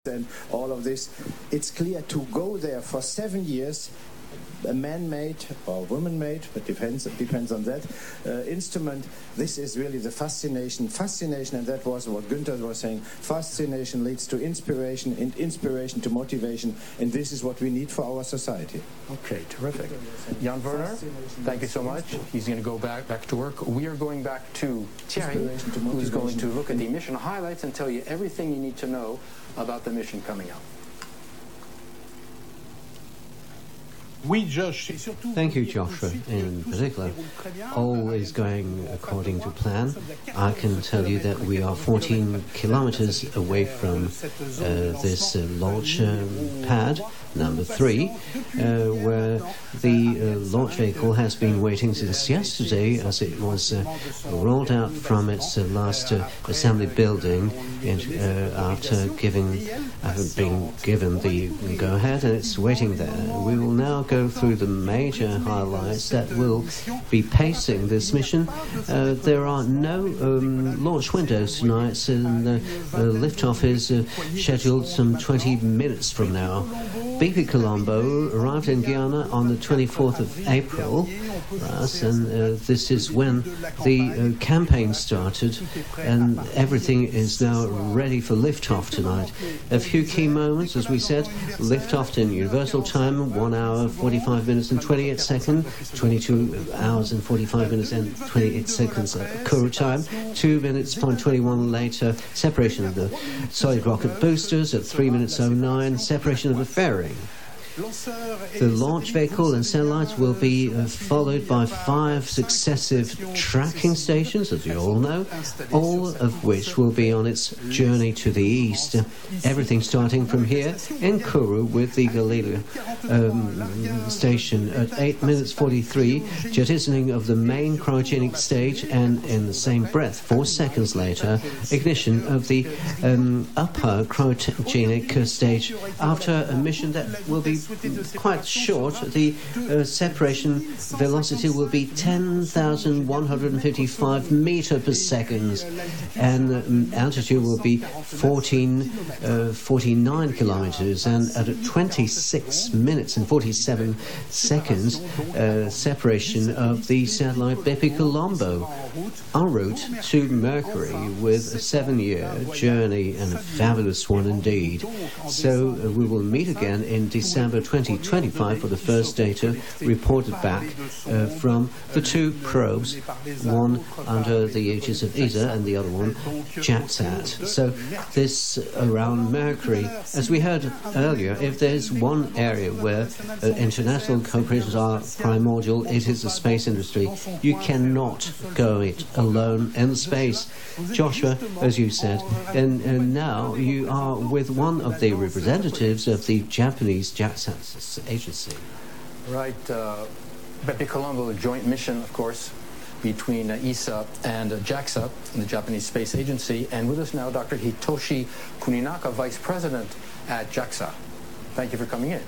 and all of this. It's clear to go there for 7 years, a man-made or woman-made, but depends on that instrument. This is really the fascination, and that was what Günther was saying. Fascination leads to inspiration, and inspiration to motivation, and this is what we need for our society. Okay, terrific. Jan Werner, thank you so much. He's going to go back to work. We are going back to Thierry, who's going to look at the mission highlights and tell you everything you need to know about the mission coming up. Thank you, Joshua. In particular, all is going according to plan. I can tell you that we are 14 kilometers away from this launch pad, number 3, where the launch vehicle has been waiting since yesterday as it was rolled out from its last assembly building after being given the go-ahead, and it's waiting there. We will now go through the major highlights that will be pacing this mission. There are no launch windows tonight, and liftoff is scheduled some 20 minutes from now. BepiColombo arrived in Guyana on the 24th of April, and this is when the campaign started, and everything is now ready for liftoff tonight. A few key moments, as we said: liftoff in Universal Time, 1 hour, 45 minutes and 28 seconds, 22 hours and 45 minutes and 28 seconds Kourou time, 2 minutes and 21 later, separation of the solid rocket boosters at 3 minutes 09, separation of the fairing. The launch vehicle and satellites will be followed by 5 successive tracking stations, as you all know, all of which will be on its journey to the east. Everything starting from here in Kourou with the Galileo station at 8 minutes 43, jettisoning of the main cryogenic stage, and in the same breath, 4 seconds later, ignition of the upper cryogenic stage. After a mission that will be quite short, the separation velocity will be 10,155 meters per second, and altitude will be 49 kilometers, and at 26 minutes and 47 seconds, separation of the satellite BepiColombo en route to Mercury, with a 7-year journey, and a fabulous one indeed. So we will meet again in December 2025 for the first data reported back from the 2 probes, one under the aegis of ESA and the other one JAXA. So this around Mercury, as we heard earlier, if there's one area where international cooperation are primordial, it is the space industry. You cannot go it alone in space. Joshua, as you said, and now you are with one of the representatives of the Japanese JAXA agency. Right. BepiColombo, a joint mission, of course, between ESA and JAXA, the Japanese Space Agency. And with us now, Dr. Hitoshi Kuninaka, Vice President at JAXA. Thank you for coming in.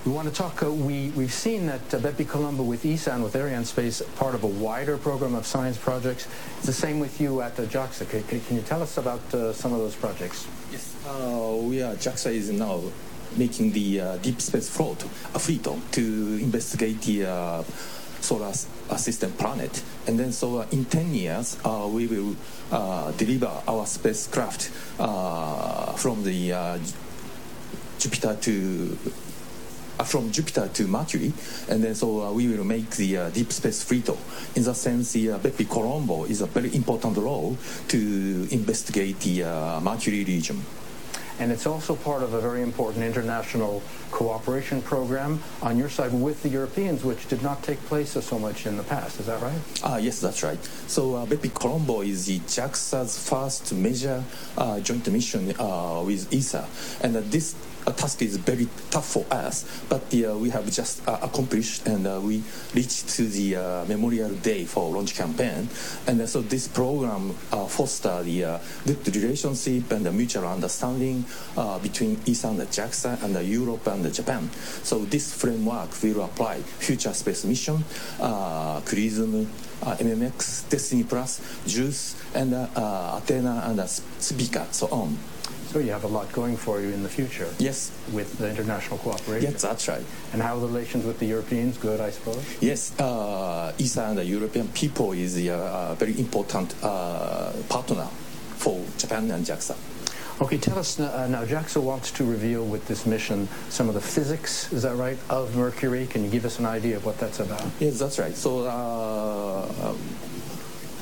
We want to talk, we've seen that BepiColombo with ESA and with Ariane Space, part of a wider program of science projects. It's the same with you at JAXA. Can you tell us about some of those projects? Yes, JAXA is now making the deep space fleet to investigate the solar system planet. And then so in 10 years, we will deliver our spacecraft from the from Jupiter to Mercury, and then so we will make the deep space fleet. In that sense, the BepiColombo is a very important role to investigate the Mercury region. And it's also part of a very important international cooperation program on your side with the Europeans, which did not take place so much in the past. Is that right? Yes, that's right. So BepiColombo is the JAXA's first major joint mission with ESA, and this task is very tough for us, but we have just accomplished, and we reached to the Memorial Day for launch campaign. And so this program fosters the good relationship and the mutual understanding between ESA and the JAXA and Europe and Japan. So this framework will apply future space mission, CRISM, MMX, Destiny Plus, JUICE, and Athena and Spica, so on. So you have a lot going for you in the future. Yes. With the international cooperation. Yes, that's right. And how are the relations with the Europeans? Good, I suppose? Yes, ESA and the European people is a very important partner for Japan and JAXA. Okay, tell us now, JAXA wants to reveal with this mission some of the physics, is that right, of Mercury. Can you give us an idea of what that's about? Yes, that's right.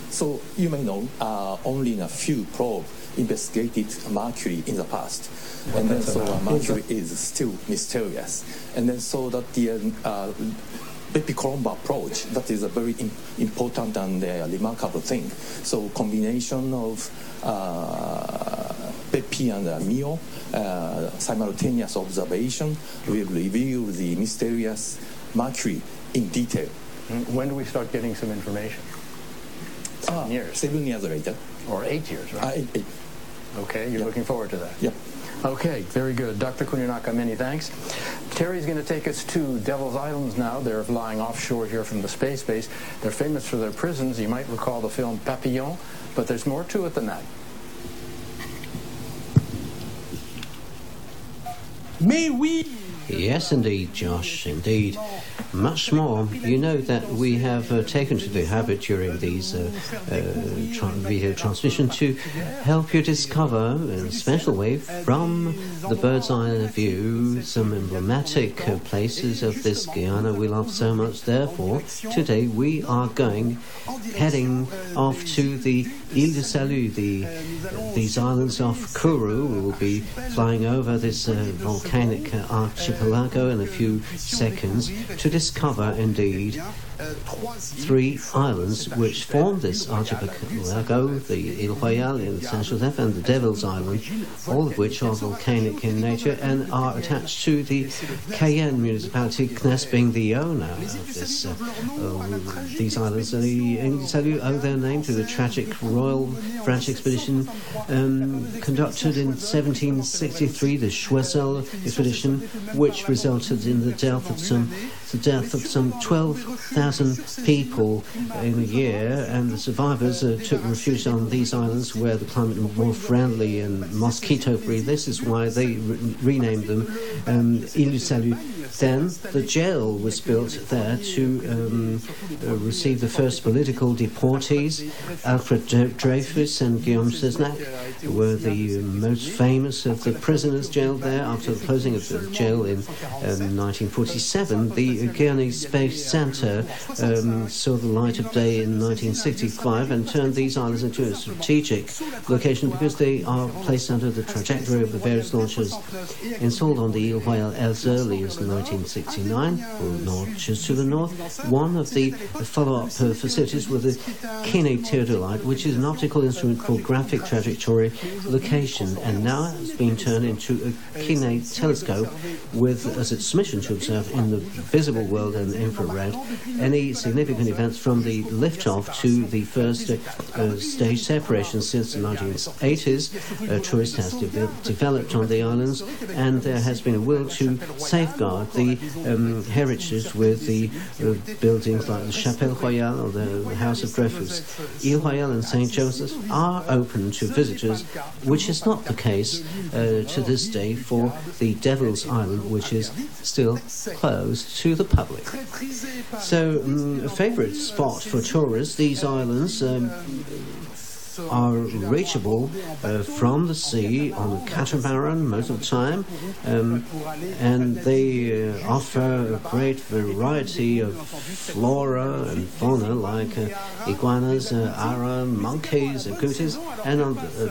So you may know only a few probes investigated Mercury in the past. And then Mercury is still mysterious. And then so that the BepiColombo approach, that is a very important and remarkable thing. So combination of Bepi and Mio, simultaneous observation will reveal the mysterious Mercury in detail. When do we start getting some information? 7 years. 7 years later. Or 8 years, right? 8. Okay, you're looking forward to that. Yeah. Okay, very good. Dr. Kuninaka, many thanks. Terry's going to take us to Devil's Islands now. They're lying offshore here from the space base. They're famous for their prisons. You might recall the film Papillon, but there's more to it than that. Mais oui! Yes, indeed, Josh, indeed. Much more. You know that we have taken to the habit during these video transmission to help you discover, in a special way, from the bird's eye view, some emblematic places of this Guyana we love so much. Therefore, today we are heading off to the Ile de Salut, these islands off Kourou. We will be flying over this volcanic archipelago in a few seconds to discover, indeed, 3 islands which form this archipelago, the Ile Royale in Saint-Joseph and the Devil's Island, all of which are volcanic in nature and are attached to the Cayenne municipality, CNES being the owner of these islands. The Ile de Salut owe their name to the tragic Royal French expedition conducted in 1763, the Choiseul expedition, which resulted in the death of some 12,000 people in a year, and the survivors took refuge on these islands where the climate was more friendly and mosquito-free. This is why they renamed them Ile du Salut. Then the jail was built there to receive the first political deportees. Alfred Dreyfus and Guillaume Cesnac were the most famous of the prisoners jailed there. After the closing of the jail in 1947, the Guyanese Space Centre saw the light of day in 1965 and turned these islands into a strategic location because they are placed under the trajectory of the various launches installed on the Ile Royale as early as 1969, or just to the north. One of the follow-up facilities was the Kiné Theodolite, which is an optical instrument for graphic trajectory location, and now has been turned into a Kiné telescope with as its mission to observe in the visible world and infrared any significant events from the liftoff to the first stage separation. Since the 1980s, tourist has developed on the islands, and there has been a will to safeguard the heritage with the buildings like the Chapelle Royale or the House of Dreyfus. Ile Royale and St. Joseph's are open to visitors, which is not the case to this day for the Devil's Island, which is still closed to the public. So, a favourite spot for tourists, these islands are reachable from the sea on a catamaran most of the time, and they offer a great variety of flora and fauna like iguanas, ara, monkeys, agoutis, and on the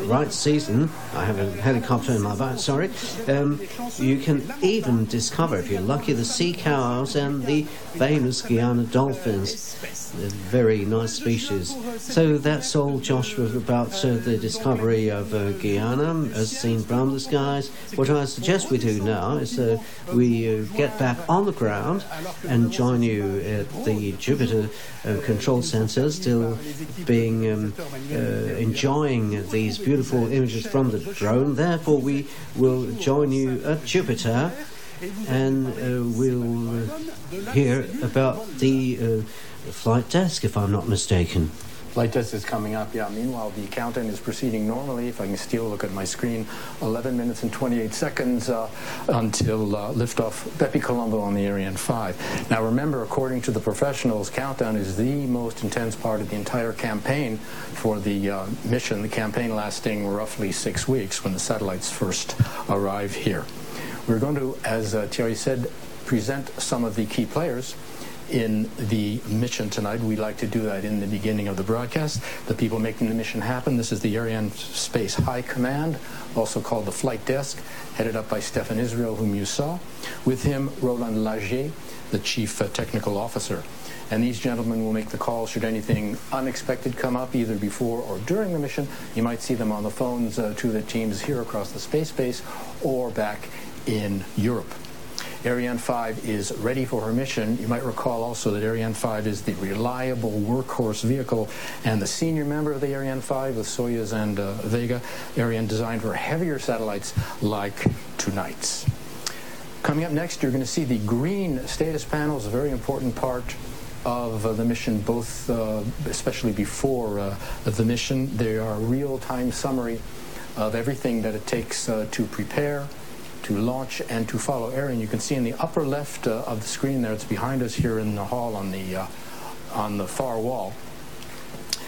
right season, I have a helicopter in my boat, sorry, you can even discover, if you're lucky, the sea cows and the famous Guyana dolphins. They're very nice species. So that's all, Josh, about the discovery of Guyana as seen from the skies. What I suggest we do now is we get back on the ground and join you at the Jupiter Control Center, still being enjoying these beautiful images from the drone. Therefore, we will join you at Jupiter, and we'll hear about the flight desk, if I'm not mistaken. Flight test is coming up, yeah. Meanwhile, the countdown is proceeding normally. If I can still look at my screen, 11 minutes and 28 seconds until liftoff BepiColombo on the Ariane 5. Now remember, according to the professionals, countdown is the most intense part of the entire campaign for the mission, the campaign lasting roughly 6 weeks when the satellites first arrive here. We're going to, as Thierry said, present some of the key players in the mission tonight. We like to do that in the beginning of the broadcast. The people making the mission happen. This is the Ariane Space High Command, also called the Flight Desk, headed up by Stefan Israel, whom you saw. With him, Roland Lagier, the Chief Technical Officer. And these gentlemen will make the call should anything unexpected come up, either before or during the mission. You might see them on the phones to the teams here across the space base or back in Europe. Ariane 5 is ready for her mission. You might recall also that Ariane 5 is the reliable workhorse vehicle and the senior member of the Ariane 5 with Soyuz and Vega. Ariane designed for heavier satellites like tonight's. Coming up next, you're going to see the green status panels, a very important part of the mission, both especially before the mission. They are a real-time summary of everything that it takes to prepare, to launch, and to follow Ariane. You can see in the upper left of the screen there, it's behind us here in the hall on the far wall,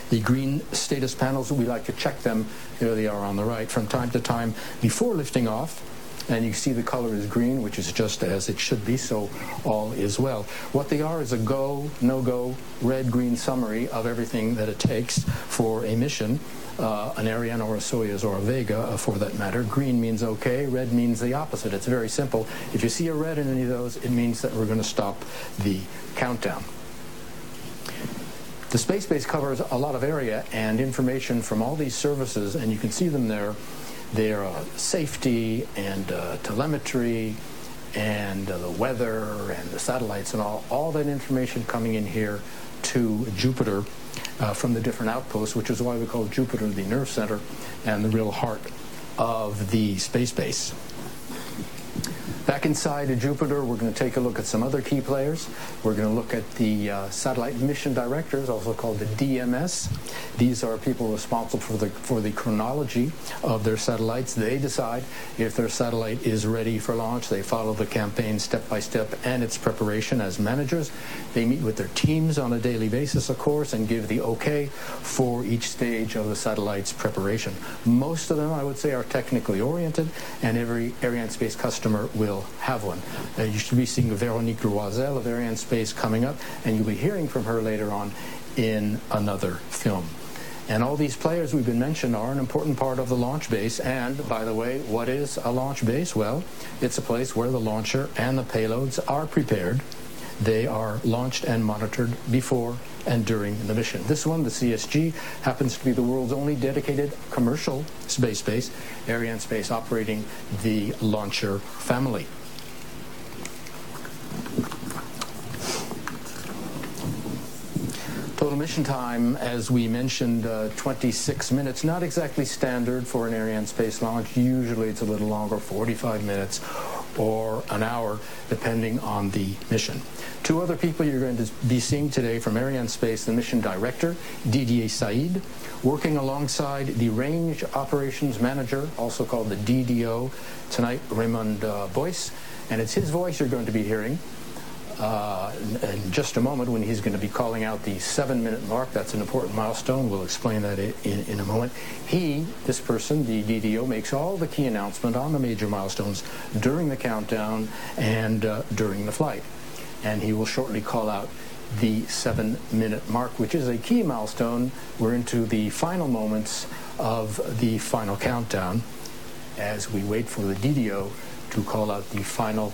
the green status panels. We like to check them. There they are on the right from time to time before lifting off. And you see the color is green, which is just as it should be, so all is well. What they are is a go, no-go, red-green summary of everything that it takes for a mission, an Ariane or a Soyuz or a Vega, for that matter. Green means okay, red means the opposite. It's very simple. If you see a red in any of those, it means that we're going to stop the countdown. The space base covers a lot of area, and information from all these services, and you can see them there. They're safety and telemetry and the weather and the satellites and all that information coming in here to Jupiter from the different outposts, which is why we call Jupiter the nerve center and the real heart of the space base. Back inside of Jupiter, we're going to take a look at some other key players. We're going to look at the satellite mission directors, also called the DMS. These are people responsible for the chronology of their satellites. They decide if their satellite is ready for launch. They follow the campaign step by step and its preparation as managers. They meet with their teams on a daily basis, of course, and give the okay for each stage of the satellite's preparation. Most of them, I would say, are technically oriented, and every Ariane Space customer will have one. You should be seeing Véronique Loisel of Ariane Space coming up, and you'll be hearing from her later on in another film. And all these players we've been mentioned are an important part of the launch base. And, by the way, what is a launch base? Well, it's a place where the launcher and the payloads are prepared. They are launched and monitored before and during the mission. This one, the CSG, happens to be the world's only dedicated commercial space base, Ariane Space operating the launcher family. Total mission time, as we mentioned, 26 minutes. Not exactly standard for an Ariane Space launch. Usually it's a little longer, 45 minutes or an hour, depending on the mission. Two other people you're going to be seeing today from Ariane Space: the mission director, Didier Saïd, working alongside the range operations manager, also called the DDO, tonight, Raymond Boyce. And it's his voice you're going to be hearing in just a moment, when he's going to be calling out the 7-minute mark. That's an important milestone. We'll explain that in a moment. This person, the DDO, makes all the key announcement on the major milestones during the countdown and during the flight. And he will shortly call out the 7-minute mark, which is a key milestone. We're into the final moments of the final countdown as we wait for the DDO to call out the final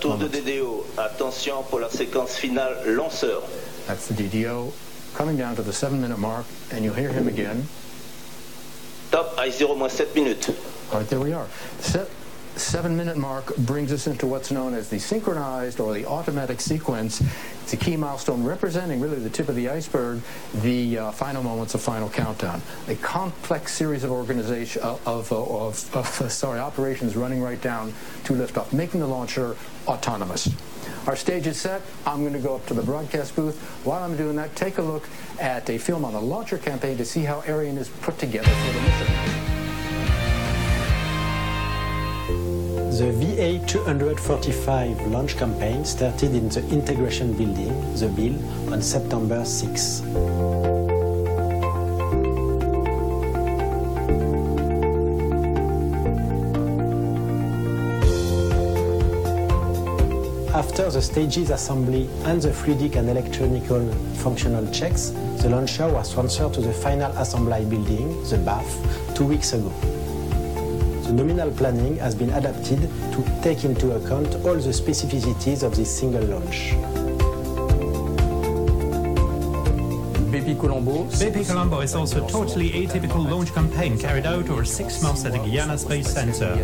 tour de DDO, attention pour la séquence finale lanceur. That's the DDO coming down to the 7-minute mark, and you'll hear him again. Top, I0 moins 7 minutes. All right, there we are. 7-minute mark brings us into what's known as the synchronized or the automatic sequence. It's a key milestone representing really the tip of the iceberg, the final moments of final countdown. A complex series of operations running right down to liftoff, making the launcher autonomous. Our stage is set. I'm going to go up to the broadcast booth. While I'm doing that, take a look at a film on the launcher campaign to see how Ariane is put together for the mission. The VA-245 launch campaign started in the integration building, the BIL, on September 6. After the stages assembly and the fluidic and electronical functional checks, the launcher was transferred to the final assembly building, the BAF, 2 weeks ago. The nominal planning has been adapted to take into account all the specificities of this single launch. BepiColombo is also a totally atypical launch campaign carried out over 6 months at the Guyana Space Center.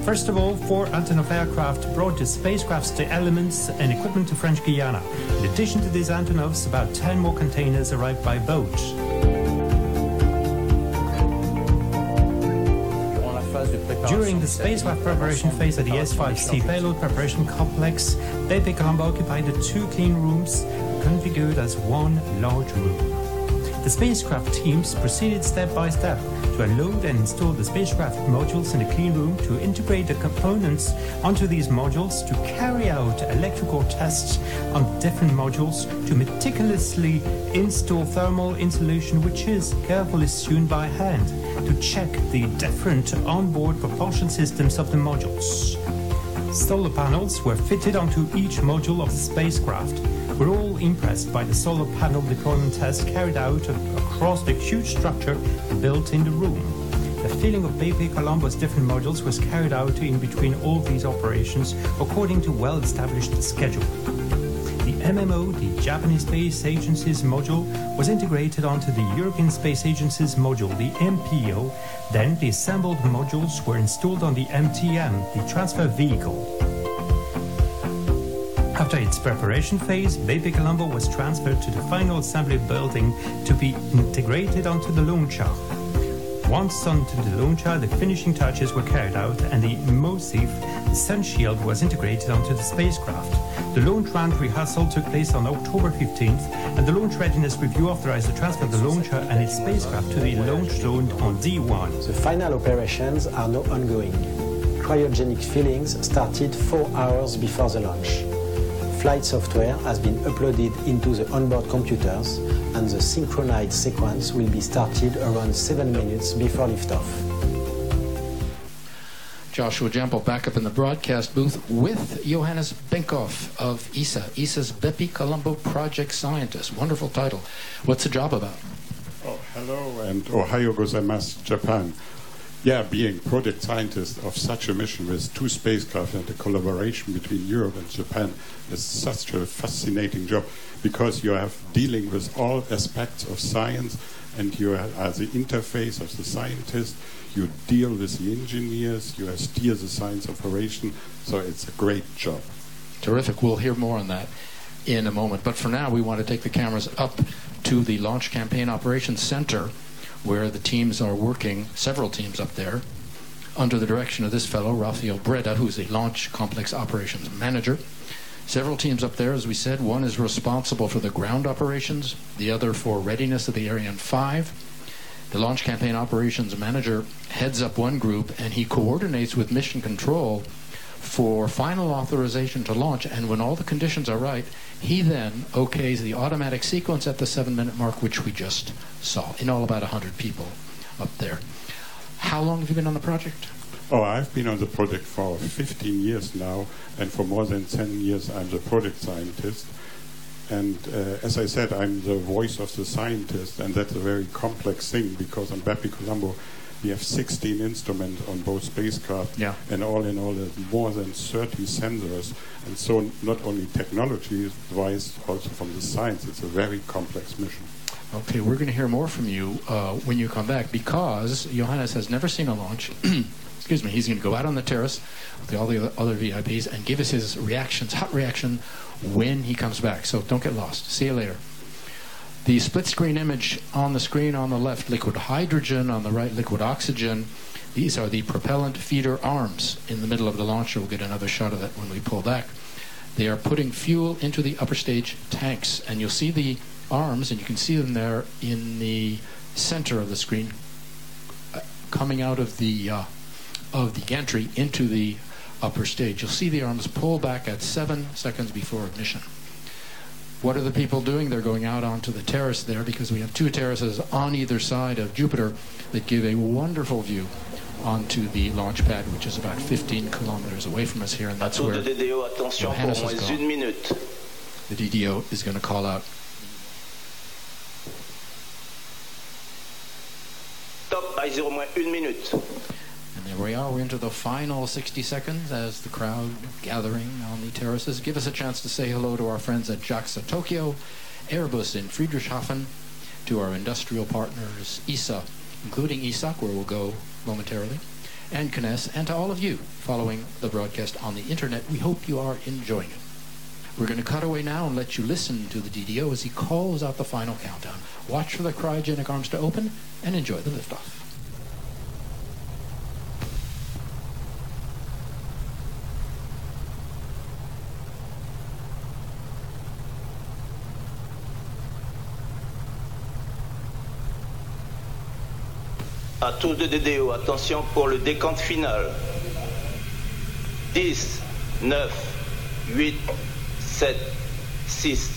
First of all, 4 Antonov aircraft brought the spacecraft's the elements and equipment to French Guiana. In addition to these Antonovs, about 10 more containers arrived by boat. During the spacecraft preparation phase at the S5C payload preparation complex, BepiColombo occupied the 2 clean rooms configured as one large room. The spacecraft teams proceeded step by step to unload and install the spacecraft modules in the clean room, to integrate the components onto these modules, to carry out electrical tests on different modules, to meticulously install thermal insulation, which is carefully tuned by hand, to check the different onboard propulsion systems of the modules. Solar panels were fitted onto each module of the spacecraft. We're all impressed by the solar panel deployment test carried out across the huge structure built in the room. The filling of BepiColombo's different modules was carried out in between all these operations according to well-established schedule. The MMO, the Japanese Space Agency's module, was integrated onto the European Space Agency's module, the MPO. Then the assembled modules were installed on the MTM, the transfer vehicle. After its preparation phase, BepiColombo was transferred to the final assembly building to be integrated onto the launcher. Once onto the launcher, the finishing touches were carried out and the MOSIF, the sun shield, was integrated onto the spacecraft. The launch round rehearsal took place on October 15th, and the launch readiness review authorized the transfer of the launcher and its spacecraft to the launch zone on D1. The final operations are now ongoing. Cryogenic fillings started 4 hours before the launch. Flight software has been uploaded into the onboard computers, and the synchronized sequence will be started around 7 minutes before liftoff. Joshua Jample back up in the broadcast booth with Johannes Benkoff of ESA, ESA's BepiColombo project scientist. Wonderful title. What's the job about? Oh, hello, and Ohayou gozaimasu, Japan. Yeah, being project scientist of such a mission with 2 spacecraft and the collaboration between Europe and Japan is such a fascinating job, because you have dealing with all aspects of science, and you are the interface of the scientist, you deal with the engineers, you steer the science operation, so it's a great job. Terrific. We'll hear more on that in a moment. But for now, we want to take the cameras up to the Launch Campaign Operations Center, where the teams are working, several teams up there, under the direction of this fellow, Rafael Breda, who's the Launch Complex Operations Manager. Several teams up there, as we said. One is responsible for the ground operations, the other for readiness of the Ariane 5. The Launch Campaign Operations Manager heads up one group, and he coordinates with Mission Control for final authorization to launch, and when all the conditions are right, he then okays the automatic sequence at the 7-minute mark, which we just saw, in all about 100 people up there. How long have you been on the project? Oh, I've been on the project for 15 years now, and for more than 10 years I'm the project scientist. And as I said, I'm the voice of the scientist, and that's a very complex thing, because on BepiColombo we have 16 instruments on both spacecraft, and all in all there's more than 30 sensors, and so not only technology-wise, also from the science, it's a very complex mission. Okay, we're going to hear more from you when you come back, because Johannes has never seen a launch. Excuse me, he's going to go out on the terrace with all the other VIPs and give us his reactions, hot reaction, when he comes back. So don't get lost. See you later. The split screen image on the screen on the left, liquid hydrogen, on the right, liquid oxygen. These are the propellant feeder arms in the middle of the launcher. We'll get another shot of that when we pull back. They are putting fuel into the upper stage tanks, and you'll see the arms, and you can see them there in the center of the screen, coming out of the gantry into the upper stage. You'll see the arms pull back at 7 seconds before ignition. What are the people doing? They're going out onto the terrace there, because we have 2 terraces on either side of Jupiter that give a wonderful view onto the launch pad, which is about 15 kilometers away from us here, and that's where Johannes is gone. The DDO is going to call out. Top à 0 moins 1 minute. And there we are. We're into the final 60 seconds as the crowd gathering on the terraces. Give us a chance to say hello to our friends at JAXA Tokyo, Airbus in Friedrichshafen, to our industrial partners ESA, including ESOC, where we'll go momentarily, and CNES, and to all of you following the broadcast on the internet. We hope you are enjoying it. We're going to cut away now and let you listen to the DDO as he calls out the final countdown. Watch for the cryogenic arms to open and enjoy the liftoff. À tous de DDO, attention pour le décompte final. 10, 9, 8, 7, 6,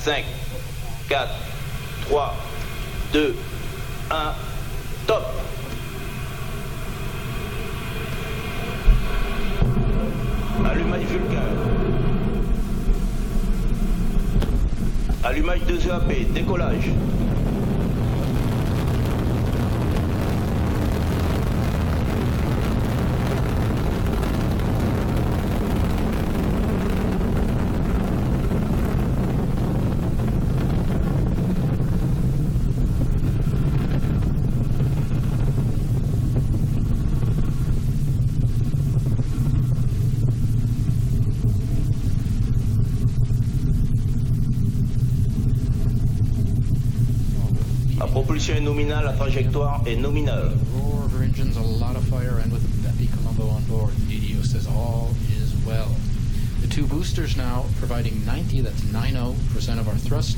5, 4, 3, 2, 1, top. Allumage Vulcain. Allumage 2EAP, décollage. Propulsion est nominale, la trajectoire est nominale. Roar of engines, a lot of fire, and with BepiColombo on board, the DDO says all is well. The 2 boosters now providing 90% of our thrust,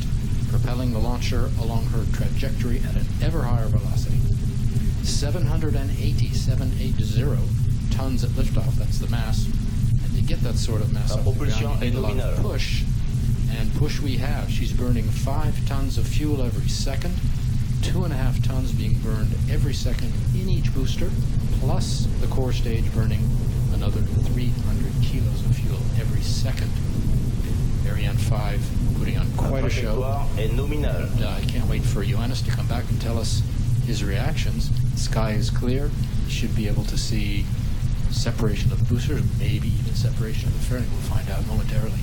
propelling the launcher along her trajectory at an ever higher velocity. 780 tons at liftoff, that's the mass. And to get that sort of mass up the ground, you need a lot of push. And push we have. She's burning 5 tons of fuel every second. 2.5 tons being burned every second in each booster, plus the core stage burning another 300 kilos of fuel every second. Ariane 5 putting on quite a show. And I can't wait for Johannes to come back and tell us his reactions. The sky is clear. You should be able to see separation of the boosters, maybe even separation of the fairing. We'll find out momentarily.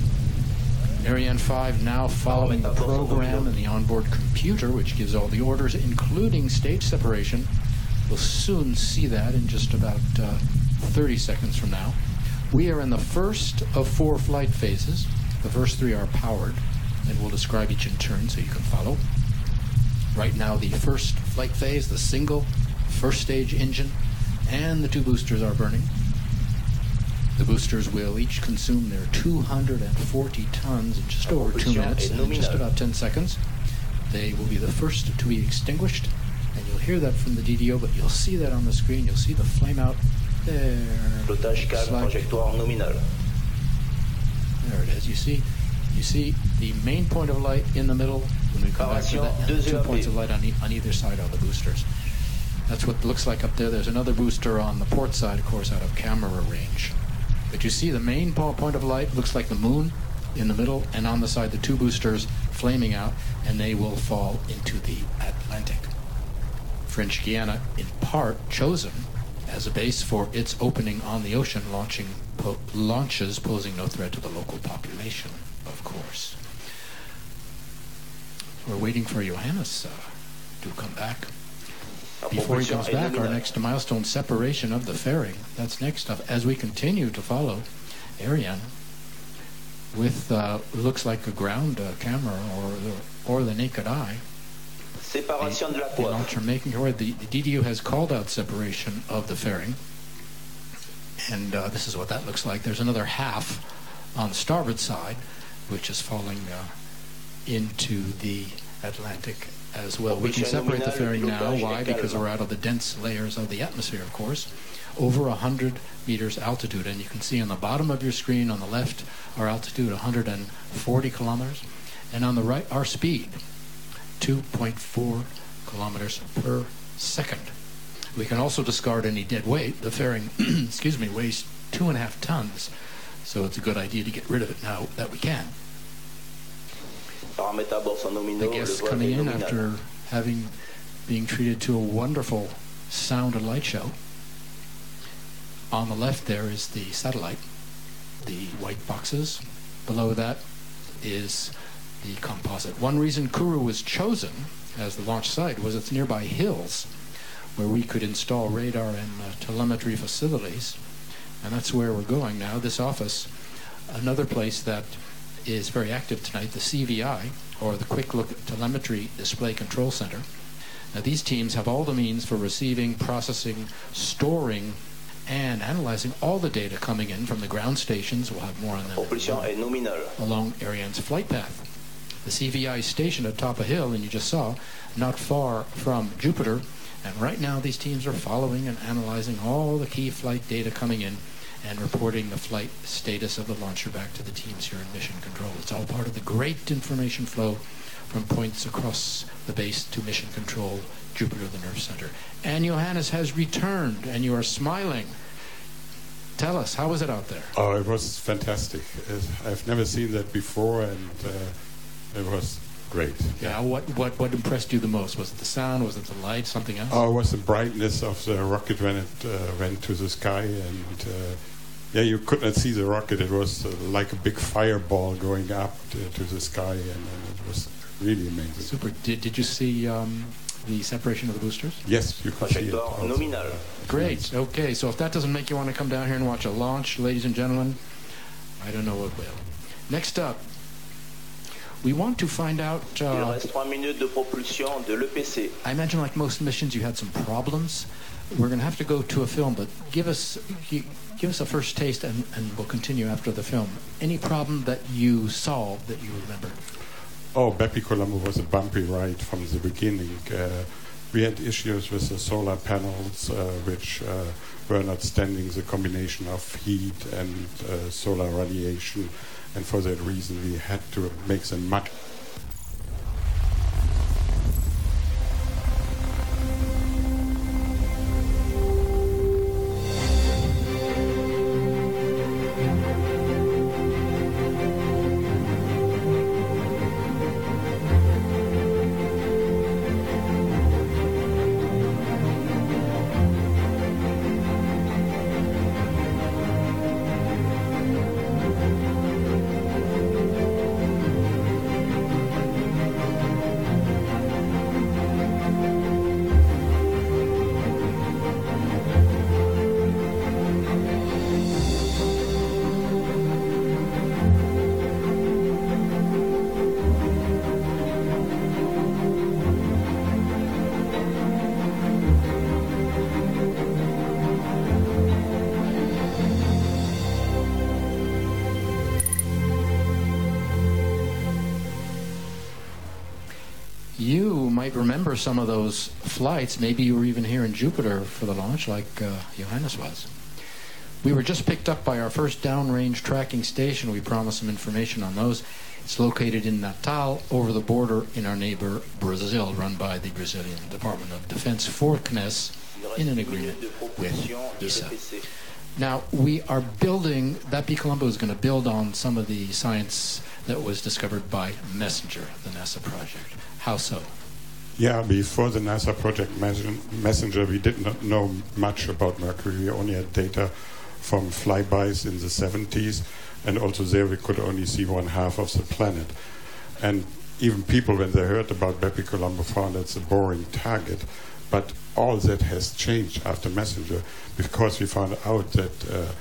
Ariane 5 now following the program and the onboard computer, which gives all the orders, including stage separation. We'll soon see that in just about 30 seconds from now. We are in the first of 4 flight phases. The first 3 are powered, and we'll describe each in turn so you can follow. Right now, the first flight phase, the single first stage engine, and the 2 boosters are burning. The boosters will each consume their 240 tons in just over 2 minutes, and in just about 10 seconds. They will be the first to be extinguished, and you'll hear that from the DDO, but you'll see that on the screen. You'll see the flame out there. Flottage calme, trajectoire nominale. There it is. You see the main point of light in the middle when we come back to that, and the 2 points of light on either side are the boosters. That's what it looks like up there. There's another booster on the port side, of course, out of camera range. But you see the main point of light looks like the moon in the middle, and on the side the 2 boosters flaming out, and they will fall into the Atlantic. French Guiana, in part, chosen as a base for its opening on the ocean, launches posing no threat to the local population, of course. We're waiting for Johannes to come back. Before he comes back, our next milestone, separation of the fairing. That's next up as we continue to follow Ariane with looks like a ground camera or the naked eye. Séparation de la the coiffe. launcher making her way. The DDU has called out separation of the fairing. And this is what that looks like. There's another half on the starboard side, which is falling into the Atlantic as well. We can separate the fairing now. Why? Because we're out of the dense layers of the atmosphere, of course. Over 100 meters altitude. And you can see on the bottom of your screen on the left, our altitude 140 kilometers. And on the right, our speed, 2.4 kilometers per second. We can also discard any dead weight. The fairing, excuse me, weighs 2.5 tons. So it's a good idea to get rid of it now that we can. The guests coming in after being treated to a wonderful sound and light show. On the left there is the satellite, the white boxes. Below that is the composite. One reason Kourou was chosen as the launch site was its nearby hills, where we could install radar and telemetry facilities. And that's where we're going now. This office, another place that is very active tonight, the CVI, or the Quick Look Telemetry Display Control Center. Now these teams have all the means for receiving, processing, storing, and analyzing all the data coming in from the ground stations. We'll have more on them along Ariane's flight path. The CVI is stationed atop a hill, and you just saw, not far from Jupiter. And right now these teams are following and analyzing all the key flight data coming in and reporting the flight status of the launcher back to the teams here in Mission Control. It's all part of the great information flow from points across the base to Mission Control, Jupiter, the Nerve Center. And Johannes has returned, and you are smiling. Tell us, how was it out there? Oh, it was fantastic. I've never seen that before, and it was great. Yeah, what impressed you the most? Was it the sound? Was it the light? Something else? Oh, it was the brightness of the rocket when it went to the sky, and you could not see the rocket. It was like a big fireball going up to the sky, and it was really amazing. Super. Did you see the separation of the boosters? Yes, you could see it. Great. Okay, so if that doesn't make you want to come down here and watch a launch, ladies and gentlemen, I don't know what will. Next up, we want to find out... Il reste 3 minutes de propulsion de l'EPC. I imagine, like most missions, you had some problems. We're going to have to go to a film, but give us a first taste, and we'll continue after the film. Any problem that you solved that you remember? Oh, BepiColombo was a bumpy ride from the beginning. We had issues with the solar panels, which were not standing the combination of heat and solar radiation. And for that reason, we had to make them much. You might remember some of those flights. Maybe you were even here in Jupiter for the launch, like Johannes was. We were just picked up by our first downrange tracking station. We promised some information on those. It's located in Natal, over the border in our neighbor Brazil, run by the Brazilian Department of Defense for CNES in an agreement with ESA. Now, we are building, BepiColombo is going to build on some of the science that was discovered by Messenger, the NASA project. How so? Yeah, before the NASA project Messenger, we did not know much about Mercury. We only had data from flybys in the 70s, and also there we could only see one half of the planet. And even people, when they heard about BepiColombo, found it's a boring target. But all that has changed after Messenger, because we found out that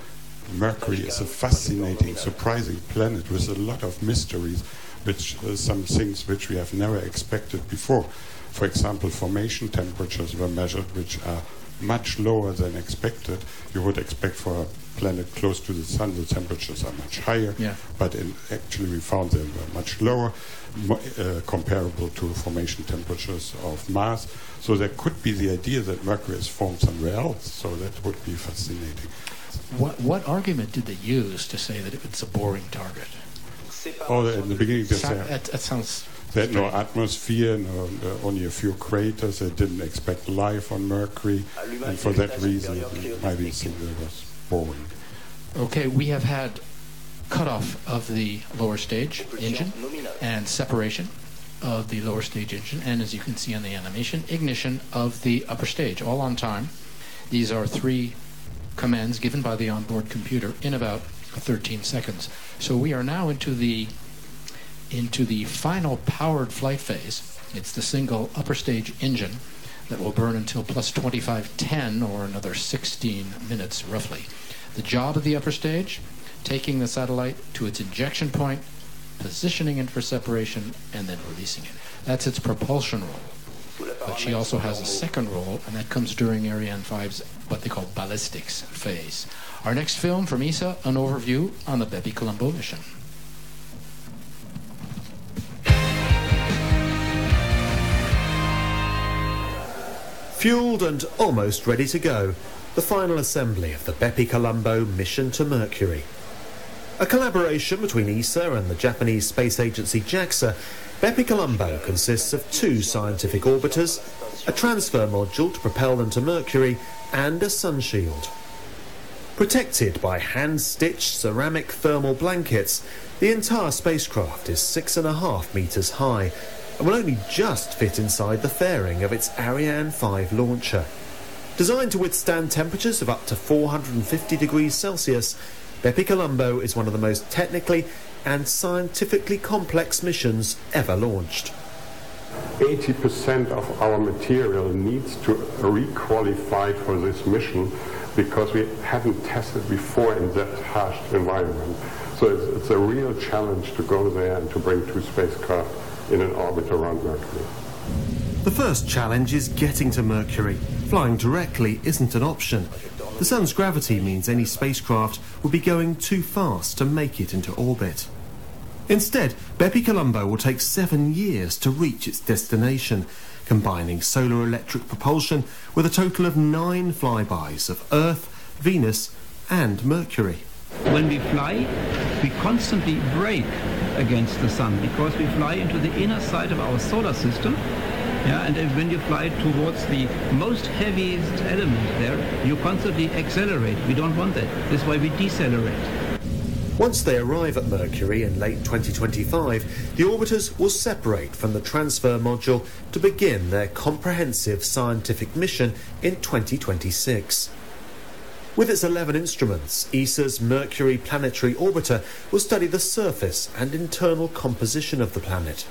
Mercury is a fascinating, surprising planet with a lot of mysteries, which some things which we have never expected before. for example, formation temperatures were measured, which are much lower than expected. You would expect for a planet close to the sun, the temperatures are much higher, but actually we found they were much lower, comparable to formation temperatures of Mars. So there could be the idea that Mercury is formed somewhere else, so that would be fascinating. What argument did they use to say that it's a boring target? Oh, in the beginning they said that sounds... They had no atmosphere, only a few craters. They didn't expect life on Mercury, and for that reason, maybe it was boring. Okay, we have had cutoff of the lower stage engine and separation of the lower stage engine, and as you can see on the animation, ignition of the upper stage, all on time. These are 3 commands given by the onboard computer in about 13 seconds. So we are now into the final powered flight phase. It's the single upper stage engine that will burn until plus 2510, or another 16 minutes roughly. The job of the upper stage, taking the satellite to its injection point, positioning it for separation, and then releasing it. That's its propulsion role. But she also has a second role, and that comes during Ariane 5's what they call ballistics phase. Our next film from ESA, an overview on the BepiColombo mission. Fueled and almost ready to go, the final assembly of the BepiColombo mission to Mercury. A collaboration between ESA and the Japanese space agency JAXA, BepiColombo consists of 2 scientific orbiters, a transfer module to propel them to Mercury, and a sun shield. Protected by hand-stitched ceramic thermal blankets, the entire spacecraft is 6.5 meters high, and will only just fit inside the fairing of its Ariane 5 launcher. Designed to withstand temperatures of up to 450 degrees Celsius, BepiColombo is one of the most technically and scientifically complex missions ever launched. 80% of our material needs to re-qualify for this mission because we hadn't tested before in that harsh environment. So it's a real challenge to go there and to bring 2 spacecraft in an orbit around Mercury. The first challenge is getting to Mercury. Flying directly isn't an option. The sun's gravity means any spacecraft would be going too fast to make it into orbit. Instead, BepiColombo will take 7 years to reach its destination, combining solar electric propulsion with a total of 9 flybys of Earth, Venus and Mercury. When we fly, we constantly brake against the sun because we fly into the inner side of our solar system. And when you fly towards the most heaviest element there, you constantly accelerate. We don't want that. This is why we decelerate. Once they arrive at Mercury in late 2025, the orbiters will separate from the transfer module to begin their comprehensive scientific mission in 2026. With its 11 instruments, ESA's Mercury Planetary Orbiter will study the surface and internal composition of the planet.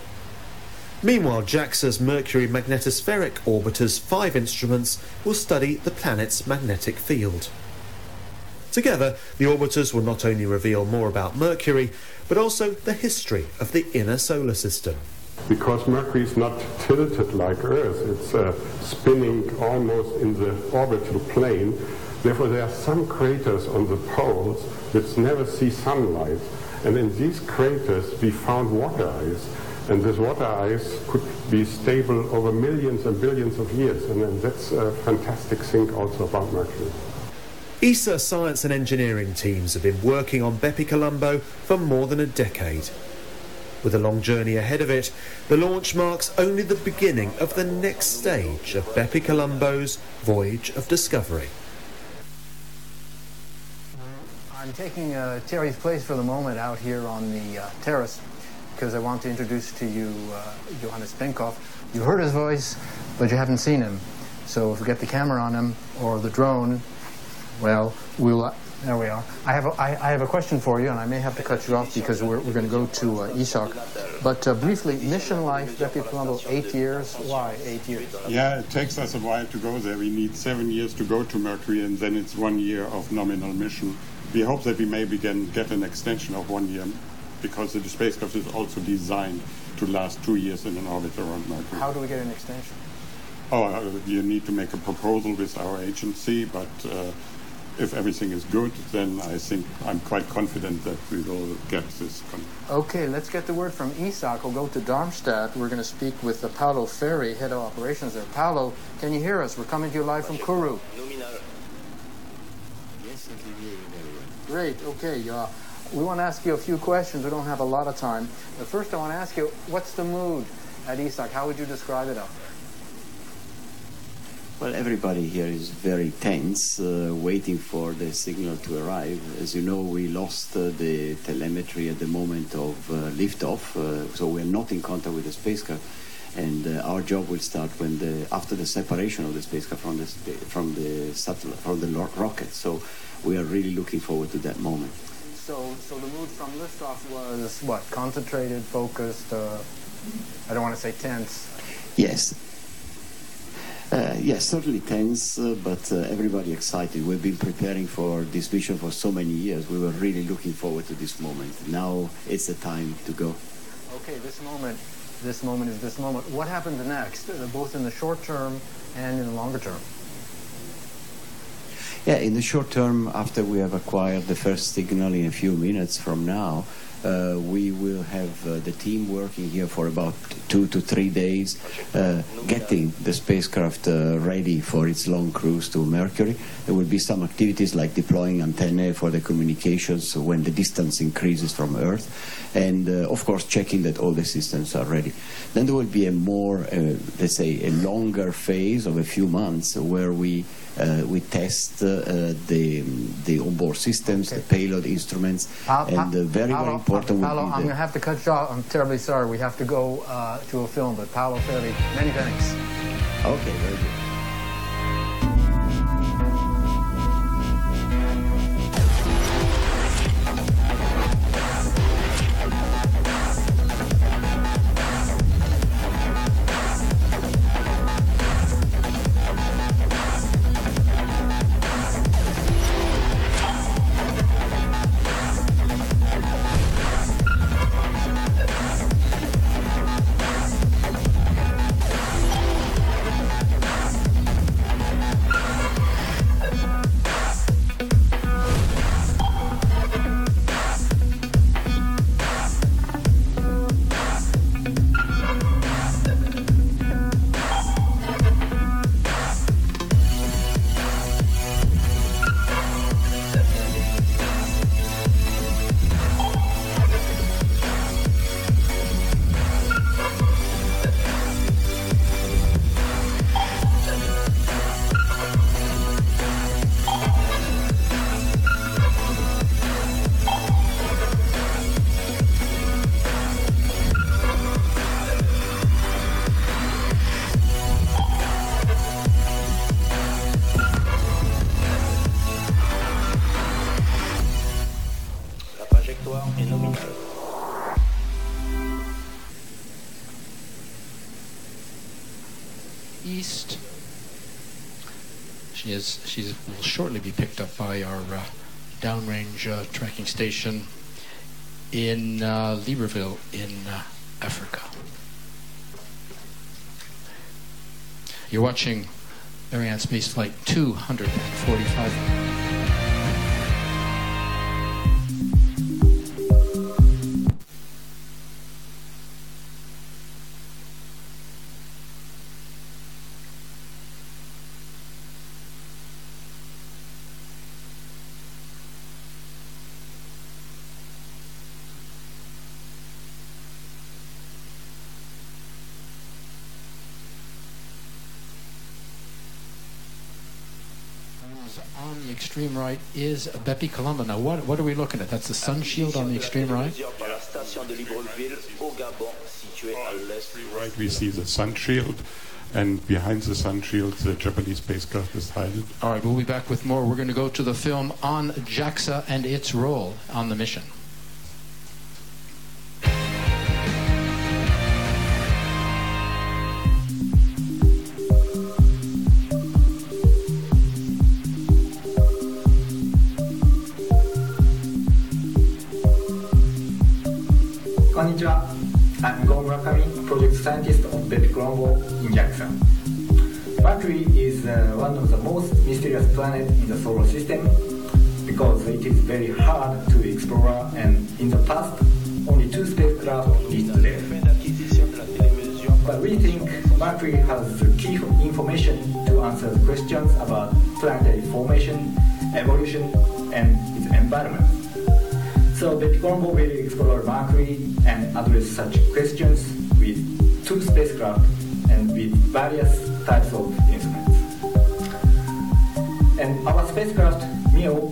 Meanwhile, JAXA's Mercury Magnetospheric Orbiter's 5 instruments will study the planet's magnetic field. Together, the orbiters will not only reveal more about Mercury, but also the history of the inner solar system. Because Mercury is not tilted like Earth, it's spinning almost in the orbital plane. Therefore, there are some craters on the poles which never see sunlight. And in these craters, we found water ice. And this water ice could be stable over millions and billions of years. And that's a fantastic thing also about Mercury. ESA science and engineering teams have been working on BepiColombo for more than a decade. With a long journey ahead of it, the launch marks only the beginning of the next stage of BepiColombo's voyage of discovery. I'm taking Thierry's place for the moment out here on the terrace because I want to introduce to you Johannes Benkoff. You heard his voice, but you haven't seen him. So if we get the camera on him or the drone, well, there we are. I have a question for you, and I may have to cut you off because we're going to go to ESOC. But briefly, mission life, BepiColombo, 8 years. Why 8 years? Yeah, it takes us a while to go there. We need 7 years to go to Mercury, and then it's 1 year of nominal mission. We hope that we maybe can get an extension of 1 year because the spacecraft is also designed to last 2 years in an orbit around Mercury. How do we get an extension? You need to make a proposal with our agency, but if everything is good, then I think I'm quite confident that we will get this. Okay, let's get the word from ESA. We'll go to Darmstadt. We're going to speak with Paolo Ferri, head of operations there. Paolo, can you hear us? We're coming to you live from Kourou. Yes, I can hear you very well. Great, okay. We want to ask you a few questions. We don't have a lot of time. But first I want to ask you, what's the mood at ESA? How would you describe it out there? Well, everybody here is very tense, waiting for the signal to arrive. As you know, we lost the telemetry at the moment of liftoff, so we're not in contact with the spacecraft. And our job will start after the separation of the spacecraft from the rocket. So we are really looking forward to that moment. So the mood from liftoff was what? Concentrated, focused. I don't want to say tense. Yes. Yes, certainly tense, but everybody excited. We've been preparing for this mission for so many years. We were really looking forward to this moment. Now it's the time to go. Okay, this moment is this moment. What happens next, both in the short term and in the longer term? Yeah, in the short term, after we have acquired the first signal in a few minutes from now, we will have the team working here for about 2 to 3 days, getting the spacecraft ready for its long cruise to Mercury. There will be some activities like deploying antennae for the communications when the distance increases from Earth, and of course checking that all the systems are ready. Then there will be a more, let's say, a longer phase of a few months where we test the onboard systems, the payload instruments, and very important will Paolo, be I'm going to have to cut you off. I'm terribly sorry. We have to go to a film, but Paolo Ferri, many thanks. Okay, very good. East. She will shortly be picked up by our downrange tracking station in Libreville in Africa. You're watching Ariane Space Flight 245. On the extreme right is BepiColombo. Now, what are we looking at? That's the sun shield on the extreme right? Right, we see the sun shield, and behind the sun shield, the Japanese spacecraft is hidden. All right, we'll be back with more. We're going to go to the film on JAXA and its role on the mission. Konnichiwa. I'm Go Murakami, project scientist of BepiColombo in JAXA. Mercury is one of the most mysterious planets in the solar system because it is very hard to explore, and in the past, only 2 spacecraft reached there. But we think Mercury has the key information to answer the questions about planetary formation, evolution, and its environment. So BepiColombo will explore Mercury and address such questions with 2 spacecraft and with various types of instruments. And our spacecraft, MEO,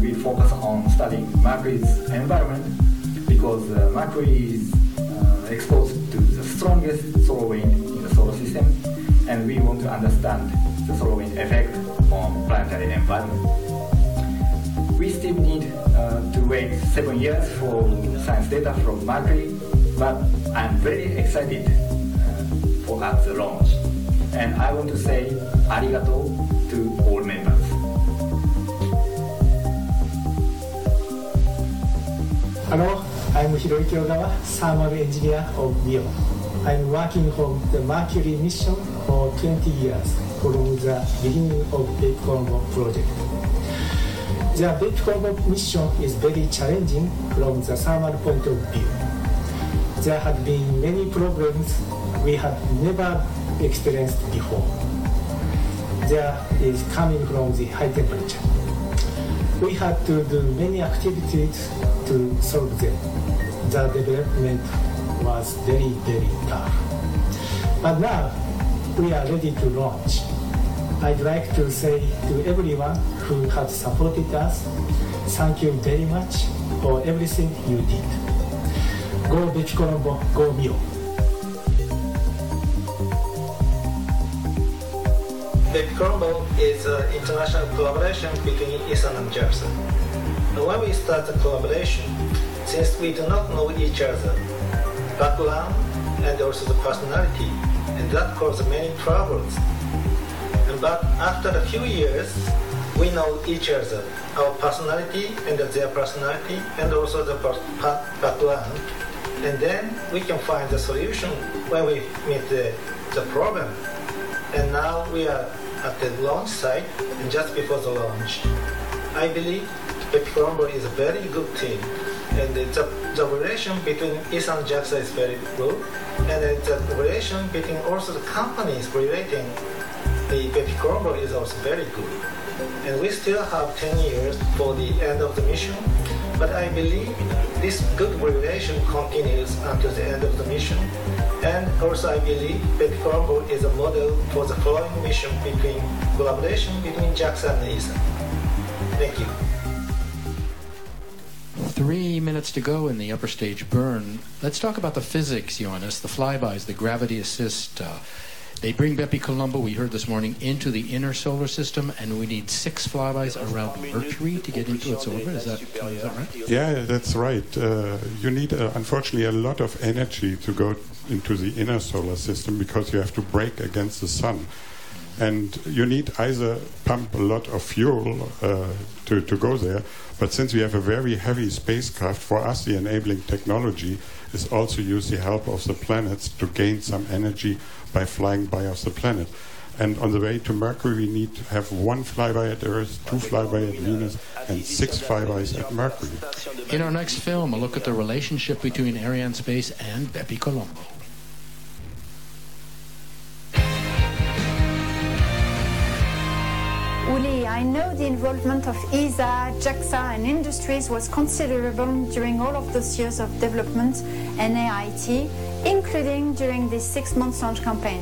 will focus on studying Mercury's environment because Mercury is exposed to the strongest solar wind in the solar system, and we want to understand the solar wind effect on planetary environment. We still need to wait 7 years for science data from Mercury, but I'm very excited for at the launch. And I want to say arigato to all members. Hello, I'm Hiroyuki Ogawa, thermal engineer of MEO. I'm working on the Mercury mission for 20 years from the beginning of BepiColombo project. The BepiColombo mission is very challenging from the thermal point of view. There have been many problems we have never experienced before. There is coming from the high temperature. We had to do many activities to solve them. The development was very, very tough. But now we are ready to launch. I'd like to say to everyone who has supported us, thank you very much for everything you did. Go BepiColombo, go MEO. BepiColombo is an international collaboration between ESA and JAXA. When we start the collaboration, since we do not know each other, background and also the personality, and that caused many troubles. But after a few years, we know each other, our personality and their personality, and also the background, and then we can find the solution when we meet the problem. And now we are at the launch site, and just before the launch. I believe BepiColombo is a very good team, and the relation between ESA and JAXA is very good, and the relation between also the companies relating the BepiColombo is also very good. And we still have 10 years for the end of the mission, but I believe this good relation continues until the end of the mission. And also I believe BepiColombo is a model for the following mission between collaboration between JAXA and ESA. Thank you. 3 minutes to go in the upper stage burn. Let's talk about the physics, Johannes, the flybys, the gravity assist. They bring BepiColombo, we heard this morning, into the inner solar system, and we need 6 flybys around Mercury to get into its orbit. Is that right? Yeah, that's right. You need, unfortunately, a lot of energy to go into the inner solar system because you have to brake against the sun. And you need either pump a lot of fuel to go there, but since we have a very heavy spacecraft, for us the enabling technology is also use the help of the planets to gain some energy by flying by of the planet. And on the way to Mercury, we need to have 1 flyby at Earth, 2 flyby at Venus, and 6 flybys at Mercury. In our next film, a look at the relationship between Ariane Space and BepiColombo. Uli, I know the involvement of ESA, JAXA and industries was considerable during all of those years of development and AIT, including during this 6-month launch campaign.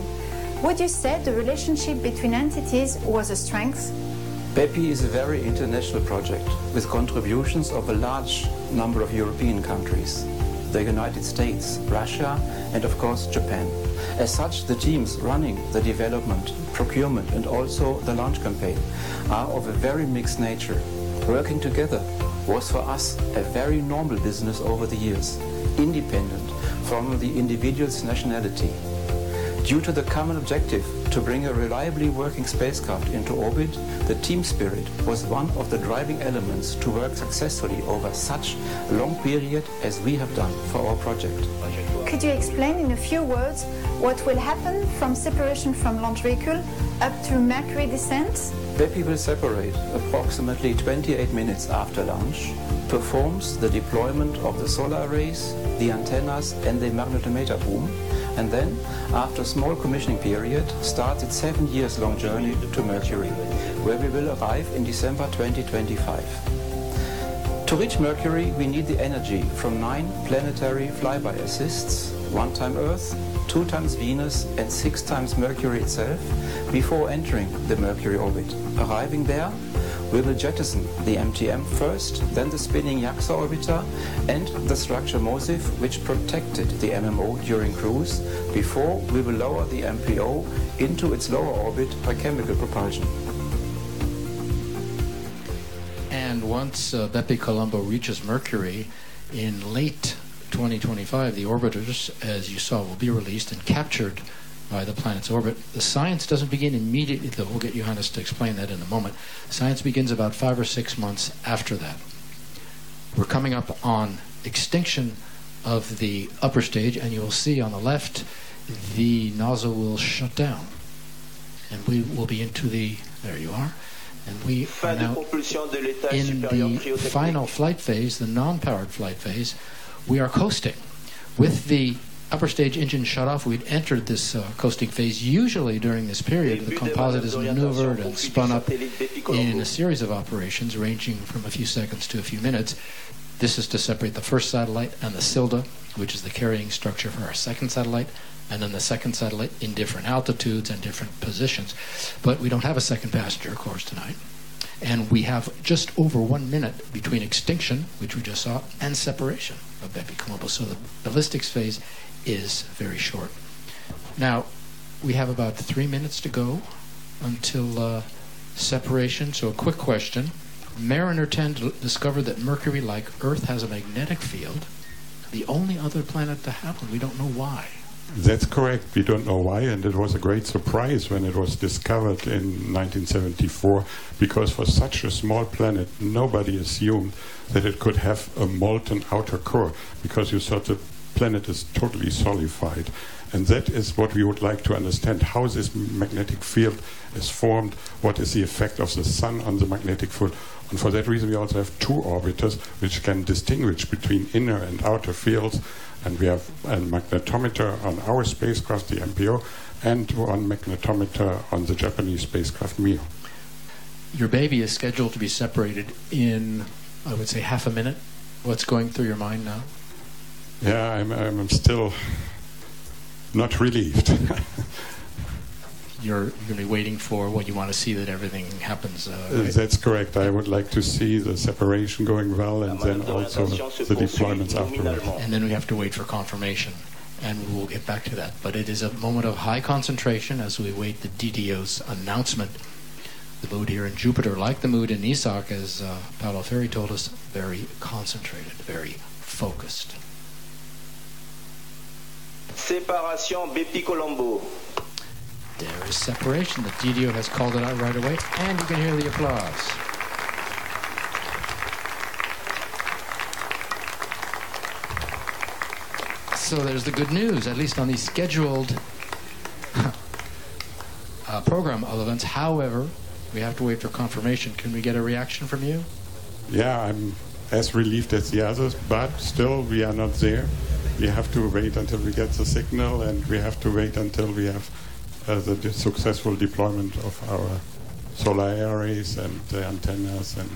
Would you say the relationship between entities was a strength? BEPI is a very international project with contributions of a large number of European countries, the United States, Russia and of course Japan. As such, the teams running the development, procurement and also the launch campaign are of a very mixed nature. Working together was for us a very normal business over the years, independent from the individual's nationality. Due to the common objective to bring a reliably working spacecraft into orbit, the team spirit was one of the driving elements to work successfully over such a long period as we have done for our project. Could you explain in a few words what will happen from separation from launch vehicle up to Mercury descent? Bepi will separate approximately 28 minutes after launch, performs the deployment of the solar arrays, the antennas and the magnetometer boom, and then, after a small commissioning period, starts its 7 years long journey to Mercury, where we will arrive in December 2025. To reach Mercury, we need the energy from 9 planetary flyby assists, 1 time Earth, 2 times Venus and 6 times Mercury itself, before entering the Mercury orbit. Arriving there, we will jettison the MTM first, then the spinning JAXA orbiter and the structure MOSIF, which protected the MMO during cruise, before we will lower the MPO into its lower orbit by chemical propulsion. And once BepiColombo reaches Mercury in late 2025, the orbiters, as you saw, will be released and captured by the planet's orbit. The science doesn't begin immediately, though. We'll get Johannes to explain that in a moment. Science begins about 5 or 6 months after that. We're coming up on extinction of the upper stage, and you will see on the left the nozzle will shut down. And we will be into the... There you are. And we are now in the final flight phase, the non-powered flight phase. We are coasting. With the upper stage engine shut off, we'd entered this coasting phase. Usually during this period, the composite is maneuvered and spun up in a series of operations ranging from a few seconds to a few minutes. This is to separate the first satellite and the Silda, which is the carrying structure for our second satellite, and then the second satellite in different altitudes and different positions. But we don't have a second passenger, of course, tonight. And we have just over 1 minute between extinction, which we just saw, and separation of BepiColombo. So the ballistics phase is very short. Now, we have about 3 minutes to go until separation. So a quick question. Mariner 10 discovered that Mercury, like Earth, has a magnetic field. The only other planet to have one. We don't know why. That's correct. We don't know why, and it was a great surprise when it was discovered in 1974, because for such a small planet, nobody assumed that it could have a molten outer core, because you thought the planet is totally solidified. And that is what we would like to understand, how this magnetic field is formed, what is the effect of the sun on the magnetic field. And for that reason, we also have 2 orbiters which can distinguish between inner and outer fields. And we have a magnetometer on our spacecraft, the MPO, and one magnetometer on the Japanese spacecraft MIO. Your baby is scheduled to be separated in, I would say, half a minute. What's going through your mind now? Yeah, I'm still not relieved. You're going to be waiting for what you want to see, that everything happens. Right? That's correct. I would like to see the separation going well, and then also the deployments afterwards. And then we have to wait for confirmation, and we'll get back to that. But it is a moment of high concentration as we wait the DDO's announcement. The mood here in Jupiter, like the mood in ESA, as Paolo Ferri told us, very concentrated, very focused. Séparation BepiColombo. There is separation. The DDO has called it out right away, and you can hear the applause. So there's the good news, at least on the scheduled program of events. However, we have to wait for confirmation. Can we get a reaction from you? Yeah, I'm as relieved as the others, but still we are not there. We have to wait until we get the signal, and we have to wait until we have the successful deployment of our solar arrays and the antennas and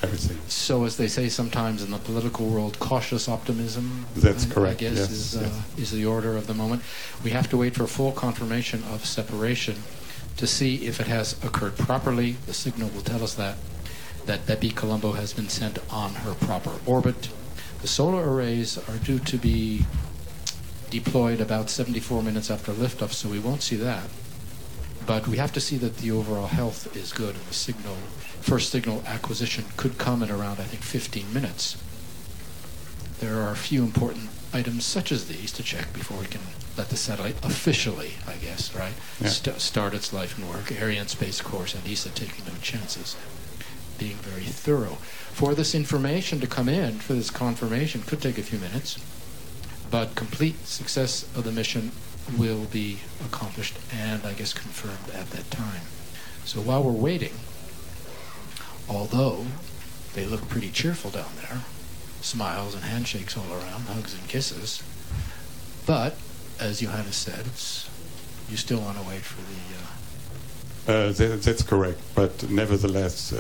everything. So, as they say sometimes in the political world, cautious optimism. That's correct. I guess yes, is the order of the moment. We have to wait for full confirmation of separation to see if it has occurred properly. The signal will tell us that BepiColombo has been sent on her proper orbit. The solar arrays are due to be deployed about 74 minutes after liftoff, so we won't see that. But we have to see that the overall health is good, and the first signal acquisition could come in around, I think, 15 minutes. there are a few important items such as these to check before we can let the satellite officially, I guess, right, start its life and work. Ariane Space Course and ESA taking no chances, being very thorough. For this information to come in, for this confirmation, could take a few minutes, but complete success of the mission will be accomplished and, I guess, confirmed at that time. So while we're waiting, although they look pretty cheerful down there, smiles and handshakes all around, hugs and kisses, but, as Johannes said, you still want to wait for the... That's correct, but nevertheless,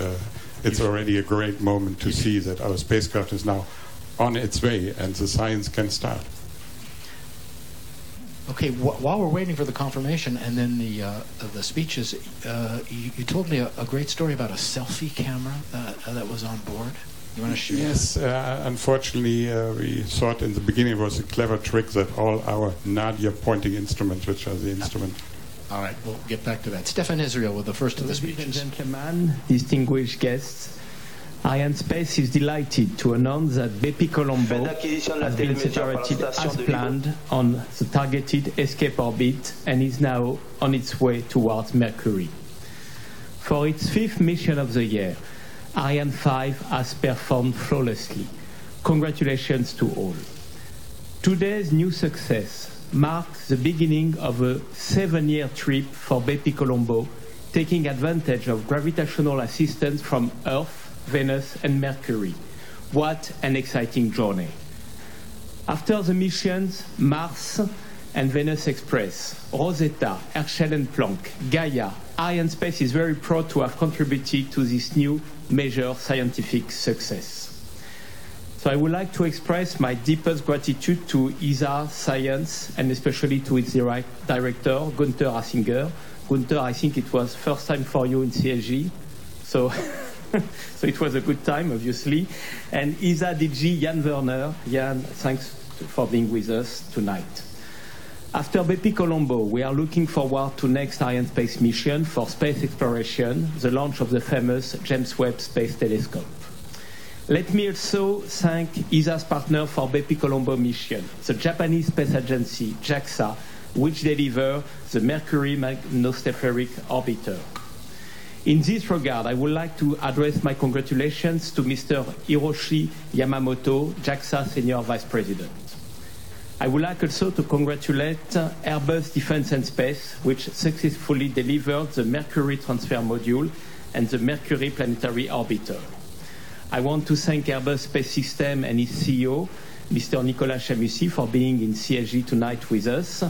it's already a great moment to see that our spacecraft is now on its way and the science can start. Okay, while we're waiting for the confirmation and then the speeches, you told me a great story about a selfie camera that was on board. You want to share? Yes, unfortunately, we thought in the beginning it was a clever trick that all our Nadia pointing instruments, which are the instrument. All right, we'll get back to that. Stefan Israel with the first of the speeches. Ladies and gentlemen, distinguished guests, Ariane Space is delighted to announce that BepiColombo has been separated as planned on the targeted escape orbit and is now on its way towards Mercury. For its 5th mission of the year, Ariane 5 has performed flawlessly. Congratulations to all. Today's new success marks the beginning of a 7-year trip for BepiColombo, taking advantage of gravitational assistance from Earth, Venus and Mercury. What an exciting journey. After the missions Mars and Venus Express, Rosetta, Herschel and Planck, Gaia, Ariane Space is very proud to have contributed to this new major scientific success. So I would like to express my deepest gratitude to ESA Science and especially to its director, Gunther Hasinger. Gunther, I think it was first time for you in CSG, so it was a good time, obviously. And ESA DG Jan Werner. Jan, thanks for being with us tonight. After BepiColombo, we are looking forward to next Ariane Space mission for space exploration, the launch of the famous James Webb Space Telescope. Let me also thank ESA's partner for BepiColombo mission, the Japanese Space Agency, JAXA, which deliver the Mercury Magnetospheric Orbiter. In this regard, I would like to address my congratulations to Mr. Hiroshi Yamamoto, JAXA Senior Vice President. I would like also to congratulate Airbus Defence and Space, which successfully delivered the Mercury Transfer Module and the Mercury Planetary Orbiter. I want to thank Airbus Space Systems and its CEO, Mr. Nicolas Chamussi, for being in CSG tonight with us.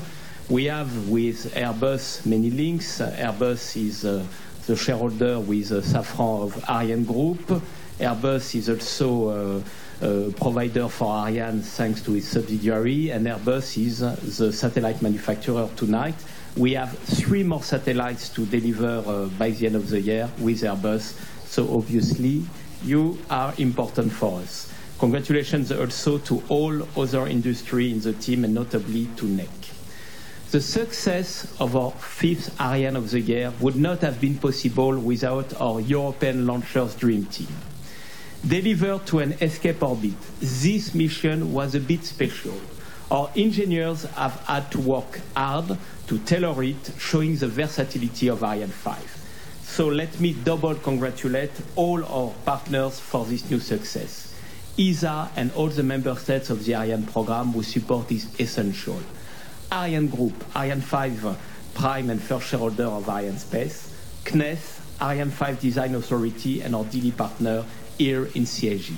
We have with Airbus many links. Airbus is the shareholder with Safran of Ariane Group. Airbus is also a provider for Ariane thanks to its subsidiary, and Airbus is the satellite manufacturer tonight. We have 3 more satellites to deliver by the end of the year with Airbus, so obviously you are important for us. Congratulations also to all other industry in the team and notably to NEC. The success of our 5th Ariane of the year would not have been possible without our European launcher's dream team. Delivered to an escape orbit, this mission was a bit special. Our engineers have had to work hard to tailor it, showing the versatility of Ariane 5. So let me double congratulate all our partners for this new success. ESA and all the member states of the Ariane program who support is essential. Ariane Group, Ariane 5 prime and first shareholder of Ariane Space, CNES, Ariane 5 Design Authority and our DD partner here in CSG,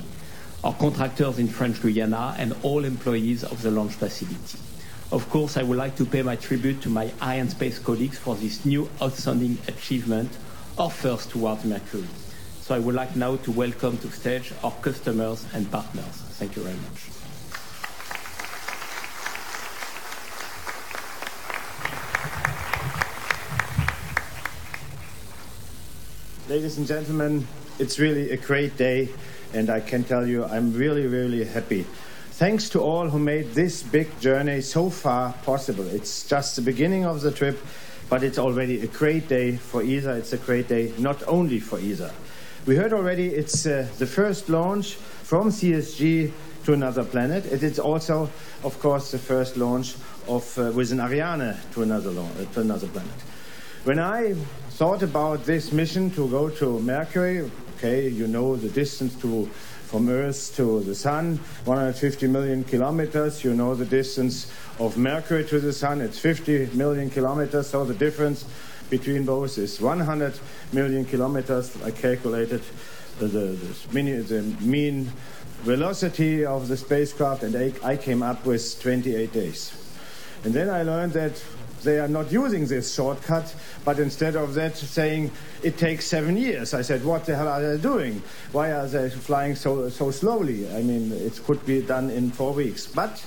our contractors in French Guyana and all employees of the launch facility. Of course, I would like to pay my tribute to my Ariane Space colleagues for this new outstanding achievement, our first towards Mercury. So I would like now to welcome to stage our customers and partners. Thank you very much. Ladies and gentlemen, it's really a great day, and I can tell you I'm really, really happy. Thanks to all who made this big journey so far possible. It's just the beginning of the trip, but it's already a great day for ESA. It's a great day not only for ESA. We heard already it's the first launch from CSG to to another planet. It is also, of course, the first launch with an Ariane to another planet. When I thought about this mission to go to Mercury, okay, you know the distance from Earth to the Sun, 150 million kilometers. You know the distance of Mercury to the Sun, it's 50 million kilometers, so the difference between both is 100 million kilometers. I calculated the mean velocity of the spacecraft, and I came up with 28 days. And then I learned that they are not using this shortcut, but instead of that saying it takes 7 years. I said, what the hell are they doing? Why are they flying so slowly? I mean, it could be done in 4 weeks. But,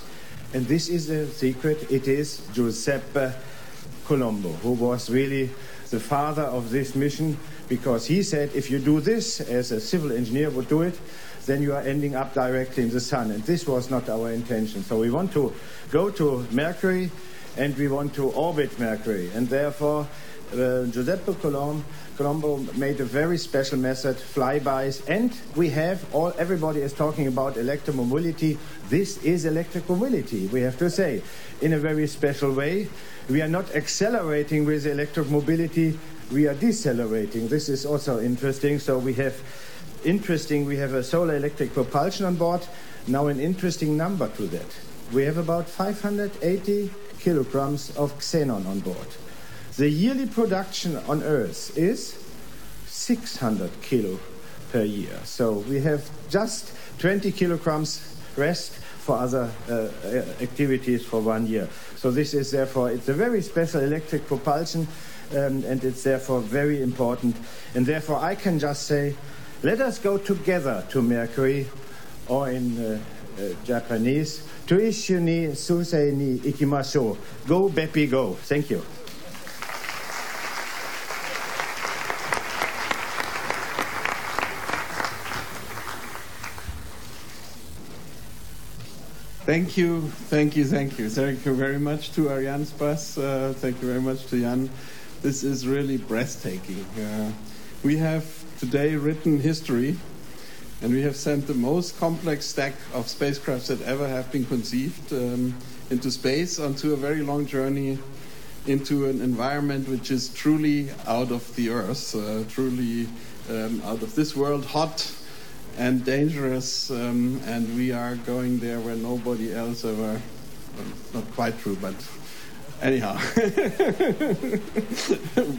and this is the secret, it is BepiColombo, who was really the father of this mission, because he said, if you do this, as a civil engineer would do it, then you are ending up directly in the sun. And this was not our intention. So we want to go to Mercury, and we want to orbit Mercury. And therefore, Giuseppe Colombo made a very special method, flybys, and we have everybody is talking about electromobility. This is electromobility, we have to say, in a very special way. We are not accelerating with electromobility, we are decelerating. This is also interesting. So we have a solar electric propulsion on board. Now an interesting number to that. We have about 580 kilograms of xenon on board. The yearly production on Earth is 600 kilo per year. So we have just 20 kilograms rest for other activities for 1 year. So this is therefore, it's a very special electric propulsion, and it's therefore very important. And therefore I can just say, let us go together to Mercury, or in Japanese, Tuishu ni susei ni ikimashou. Go, Bepi, go. Thank you. Thank you. Thank you very much to Ariane's bus. Thank you very much to Jan. This is really breathtaking. We have today written history, and we have sent the most complex stack of spacecrafts that ever have been conceived into space, onto a very long journey into an environment which is truly out of the Earth, truly out of this world, hot and dangerous, and we are going there where nobody else ever, well, not quite true, but anyhow,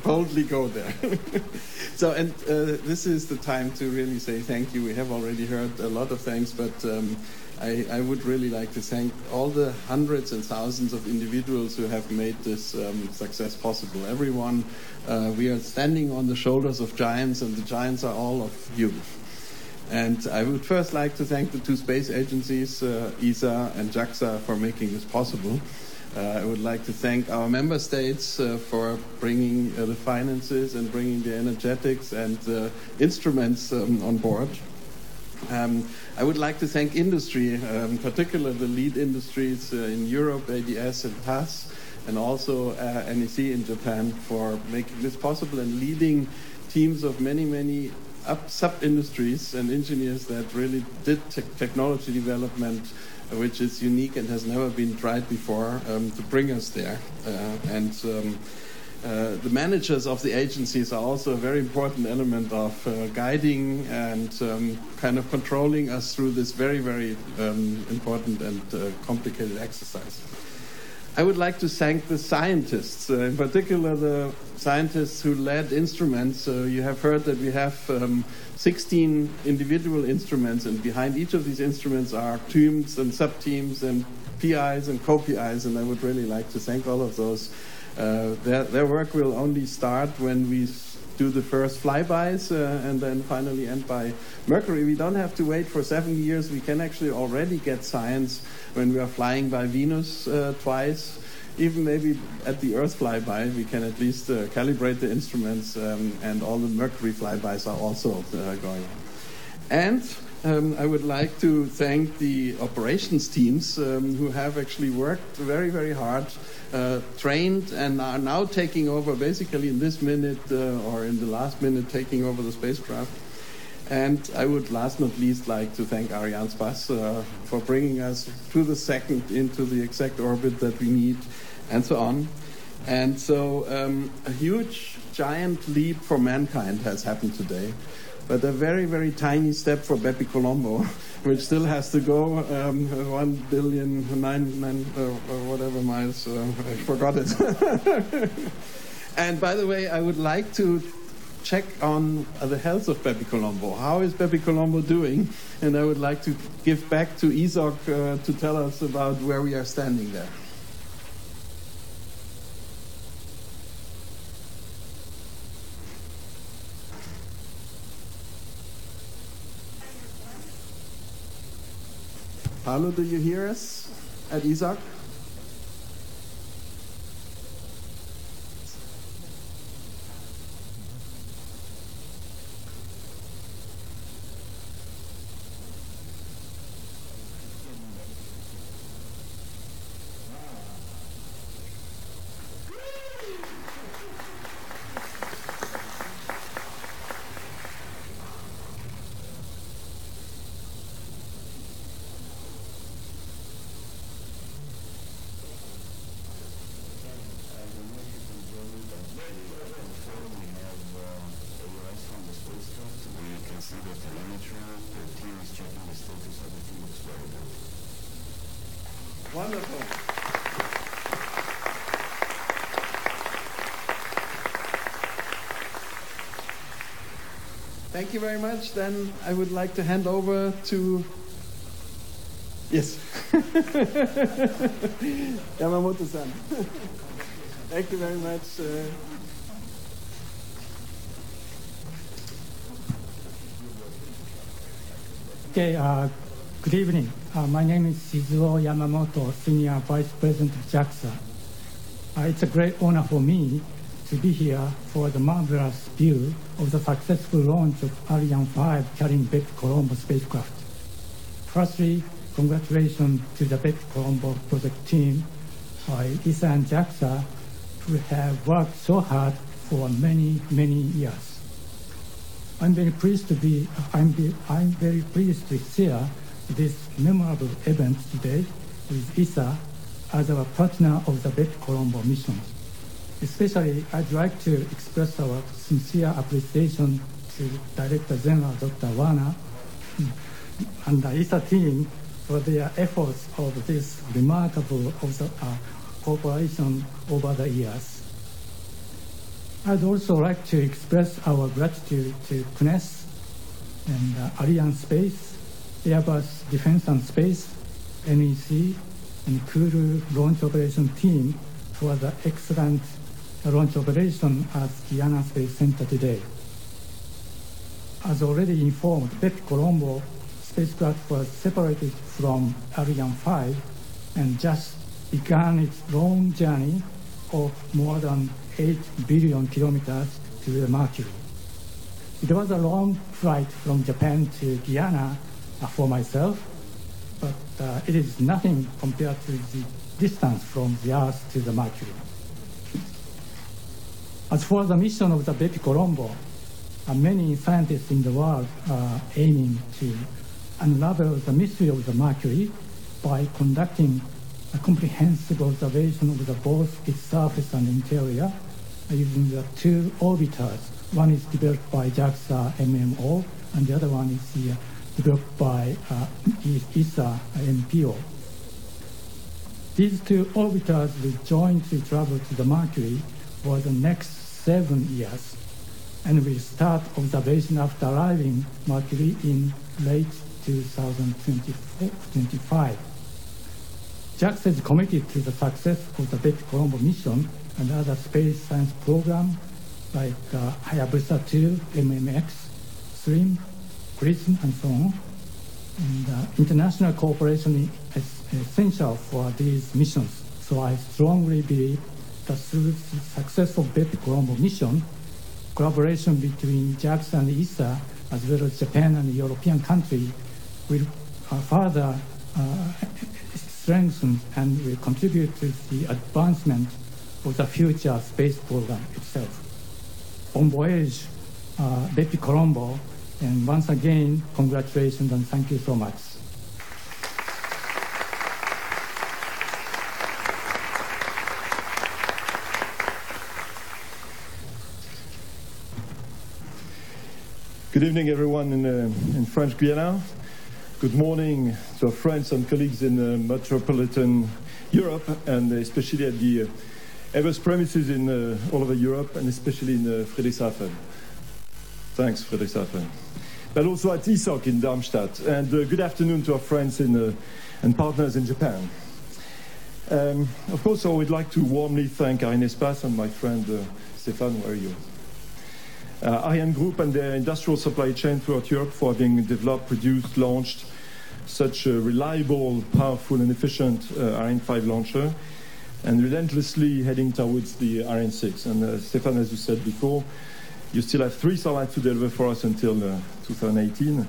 boldly go there. So, and this is the time to really say thank you. We have already heard a lot of thanks, but I would really like to thank all the hundreds and thousands of individuals who have made this success possible. Everyone, we are standing on the shoulders of giants, and the giants are all of you. And I would first like to thank the two space agencies, ESA and JAXA, for making this possible. I would like to thank our member states for bringing the finances and bringing the energetics and instruments on board. I would like to thank industry, particularly the lead industries in Europe, ADS and TAS, and also NEC in Japan, for making this possible and leading teams of many sub-industries and engineers that really did technology development which is unique and has never been tried before, to bring us there. The managers of the agencies are also a very important element of guiding and kind of controlling us through this very important and complicated exercise. I would like to thank the scientists, in particular the scientists who led instruments. You have heard that we have 16 individual instruments, and behind each of these instruments are teams and sub-teams and PIs and co-PIs, and I would really like to thank all of those. Their work will only start when we do the first flybys and then finally end by Mercury. We don't have to wait for 7 years. We can actually already get science when we are flying by Venus twice. Even maybe at the Earth flyby, we can at least calibrate the instruments, and all the Mercury flybys are also going on. And I would like to thank the operations teams who have actually worked very hard, trained, and are now taking over, basically in this minute or in the last minute, taking over the spacecraft. And I would last not least like to thank Ariane for bringing us to the second into the exact orbit that we need, and so on. And so a huge, giant leap for mankind has happened today, but a very, very tiny step for BepiColombo, which still has to go 1 billion, whatever miles, I forgot it. And by the way, I would like to check on the health of BepiColombo. How is BepiColombo doing? And I would like to give back to ESOC to tell us about where we are standing there. Paolo, do you hear us at ESOC? Wonderful. Thank you very much. Then I would like to hand over to... Yes. Yamamoto-san. Thank you very much. Okay, good evening. My name is Shizuo Yamamoto, Senior Vice President of JAXA. It's a great honor for me to be here for the marvelous view of the successful launch of Ariane 5 carrying BepiColombo spacecraft. Firstly, congratulations to the BepiColombo project team, ESA and JAXA, who have worked so hard for many, many years. I'm very pleased to share this memorable event today with ESA as our partner of the BepiColombo mission. Especially, I'd like to express our sincere appreciation to Director General Dr. Warner and the ESA team for their efforts of this remarkable cooperation over the years. I'd also like to express our gratitude to CNES and Ariane Space, Airbus Defence and Space, NEC, and Kourou launch operation team for the excellent launch operation at Guyana Space Center today. As already informed, BepiColombo spacecraft was separated from Ariane 5 and just began its long journey of more than 8 billion kilometers to the Mercury. It was a long flight from Japan to Guyana for myself, but it is nothing compared to the distance from the Earth to the Mercury. As for the mission of the BepiColombo, many scientists in the world are aiming to unravel the mystery of the Mercury by conducting a comprehensive observation of both its surface and interior using the two orbiters. One is developed by JAXA MMO, and the other one is developed by ESA MPO. These two orbiters will jointly travel to the Mercury for the next 7 years, and will start observation after arriving Mercury in late 2025. JAXA is committed to the success of the BepiColombo mission and other space science programs like Hayabusa 2, MMX, SLIM, PRISM, and so on. And international cooperation is essential for these missions. So I strongly believe that through the success of BepiColombo mission, collaboration between JAXA and ESA, as well as Japan and European countries, will further strengthen and will contribute to the advancement of the future space program itself. On voyage, BepiColombo And once again, congratulations and thank you so much. Good evening, everyone in French Guiana. Good morning to our friends and colleagues in metropolitan Europe, and especially at the Airbus premises in all over Europe, and especially in Friedrichshafen. Thanks, Friedrichshafen. But also at ESOC in Darmstadt. And good afternoon to our friends and partners in Japan. Of course, I would like to warmly thank Ariane and my friend Stéphane, where are you? Ariane Group and their industrial supply chain throughout Europe for having developed, produced, launched such a reliable, powerful and efficient Ariane 5 launcher, and relentlessly heading towards the Ariane 6. And Stéphane, as you said before, you still have 3 satellites to deliver for us until 2018,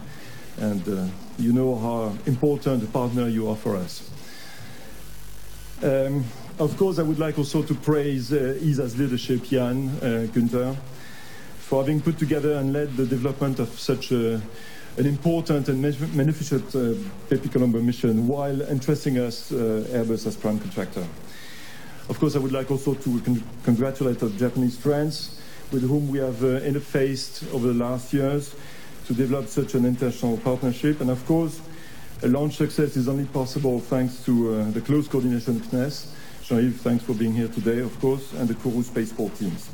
and you know how important a partner you are for us. Of course, I would like also to praise ESA's leadership, Jan, Günther, for having put together and led the development of such an important and magnificent BepiColombo mission while entrusting us Airbus as prime contractor. Of course, I would like also to congratulate our Japanese friends with whom we have interfaced over the last years to develop such an international partnership. And of course, a launch success is only possible thanks to the close coordination of CNES. Jean-Yves, thanks for being here today, of course, and the Kourou Spaceport teams.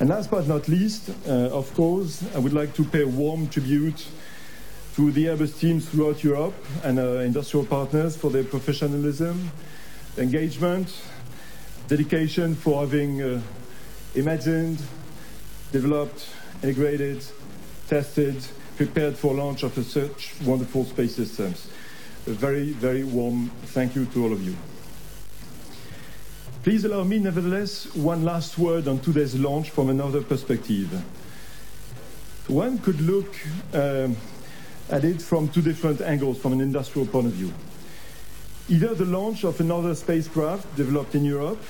And last but not least, of course, I would like to pay a warm tribute to the Airbus teams throughout Europe and our industrial partners for their professionalism, engagement, dedication for having imagined, developed, integrated, tested, prepared for launch of such wonderful space systems. A very, very warm thank you to all of you. Please allow me, nevertheless, one last word on today's launch from another perspective. One could look at it from 2 different angles from an industrial point of view. Either the launch of another spacecraft developed in Europe,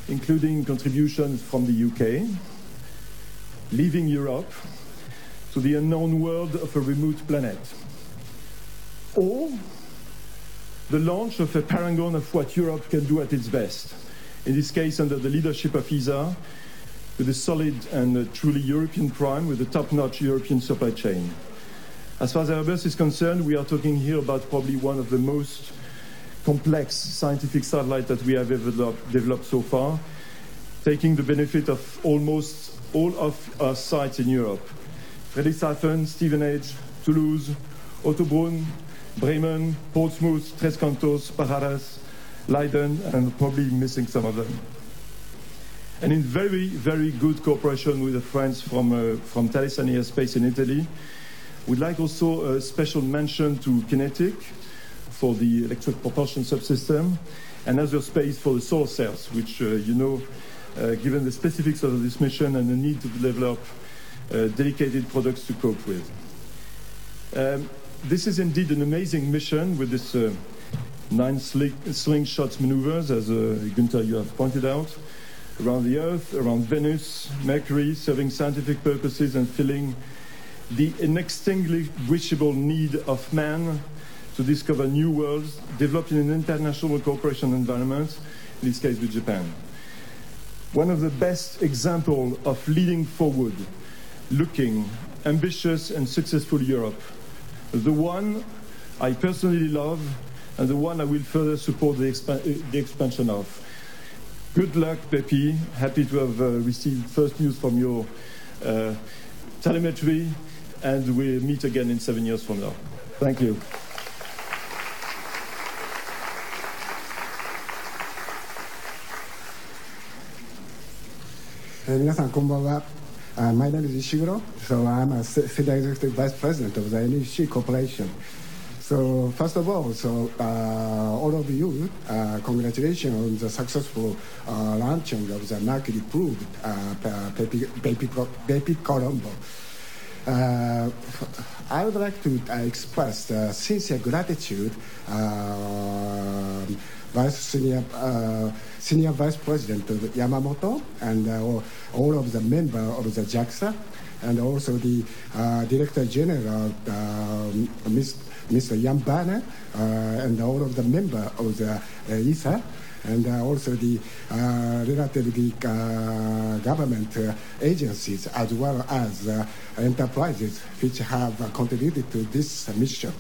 including contributions from the UK, leaving Europe to the unknown world of a remote planet. Or the launch of a paragon of what Europe can do at its best, in this case under the leadership of ESA, with a solid and truly European prime with a top-notch European supply chain. As far as Airbus is concerned, we are talking here about probably one of the most complex scientific satellites that we have ever developed so far, taking the benefit of almost all of our sites in Europe. Friedrichshafen, Stevenage, Toulouse, Ottobrunn, Bremen, Portsmouth, Tres Cantos, Paradas, Leiden, and probably missing some of them. And in very, very good cooperation with the friends from Thales and Aerospace in Italy, we'd like also a special mention to Kinetic for the electric propulsion subsystem, and Aerospace for the solar cells, which, given the specifics of this mission and the need to develop dedicated products to cope with. This is indeed an amazing mission with this 9 slingshots maneuvers, as Günther, you have pointed out, around the Earth, around Venus, Mercury, serving scientific purposes and filling the inextinguishable need of man to discover new worlds, developed in an international cooperation environment, in this case with Japan. One of the best examples of leading forward, looking, ambitious and successful Europe. The one I personally love and the one I will further support the expansion of. Good luck, Bepi. Happy to have received first news from your telemetry, and we'll meet again in 7 years from now. Thank you. My name is Ishiguro, so I'm a Senior Executive Vice President of the NEC Corporation. So first of all, all of you, congratulations on the successful launching of the Mercury proved BepiColombo. I would like to express sincere gratitude Senior Vice President Yamamoto, and all of the members of the JAXA, and also the Director General, Mr. Jan Barner, and all of the members of the ESA, and also the relatively government agencies, as well as enterprises which have contributed to this mission.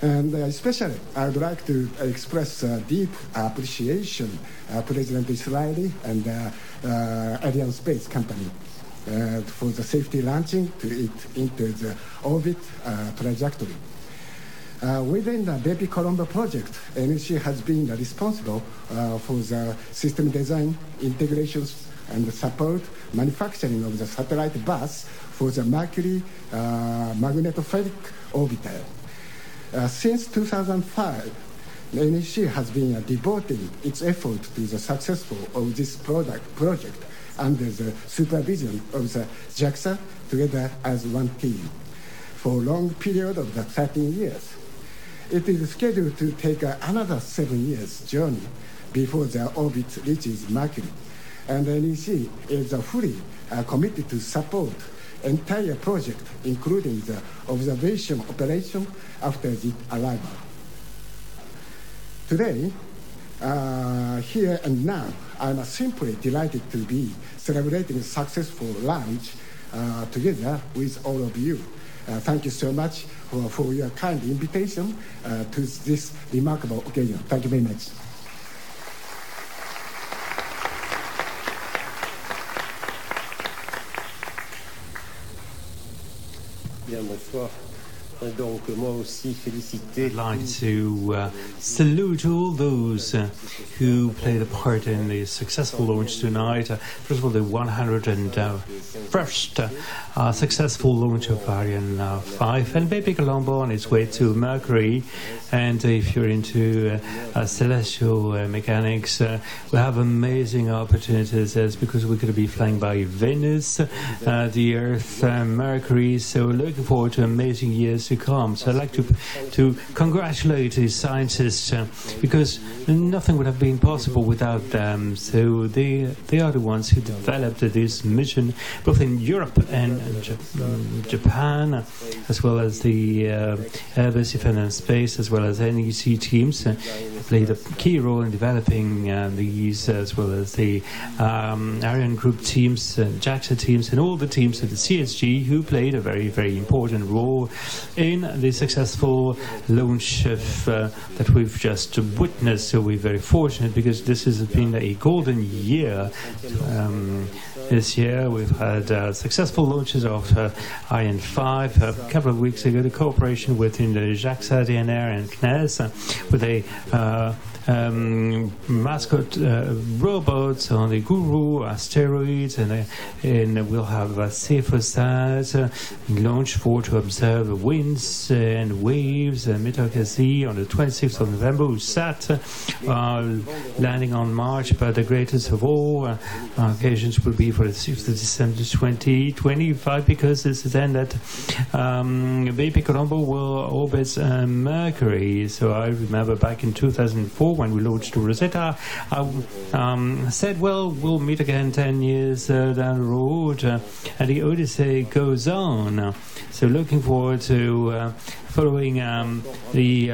And especially, I would like to express deep appreciation President Israeli and Ariane Space Company for the safety launching into the orbit trajectory. Within the BepiColombo project, NEC has been responsible for the system design, integrations, and support manufacturing of the satellite bus for the Mercury magnetospheric orbiter. Since 2005, NEC has been devoting its effort to the successful of this project under the supervision of the JAXA together as one team for a long period of 13 years. It is scheduled to take another 7 years journey before the orbit reaches Mercury, and NEC is fully committed to support entire project, including the observation operation after the arrival. Today, here and now, I'm simply delighted to be celebrating a successful launch together with all of you. Thank you so much for your kind invitation to this remarkable occasion. Thank you very much. Bien, bonsoir. Donc, moi aussi, féliciter. I'd like to salute all those who played a part in the successful launch tonight. First of all, the 101st successful launch of Ariane 5 and BepiColombo on its way to Mercury. And if you're into celestial mechanics, we have amazing opportunities because we're going to be flying by Venus, the Earth, Mercury. So looking forward to amazing years to come. So I'd like to congratulate these scientists because nothing would have been possible without them. So they are the ones who developed this mission, both in Europe and Japan, as well as the Airbus Defence and Space, as well as NEC teams played a key role in developing these, as well as the Ariane Group teams, JAXA teams, and all the teams of the CSG who played a very, very important role in the successful launch that we've just witnessed. So we're very fortunate because this has been a golden year. This year we've had successful launches of Ariane 5 a couple of weeks ago, the cooperation within the JAXA, DNR and CNES with a mascot robots on the Guru asteroids, and we'll have a Cephosat launch for to observe winds and waves and Metacasi on the 26th of November. USAT landing on Mars, but the greatest of all occasions will be for the 6th of December 2025, because this is then that BepiColombo will orbit Mercury. So I remember back in 2004 when we launched Rosetta, I said, well, we'll meet again 10 years down the road, and the Odyssey goes on. So looking forward to following the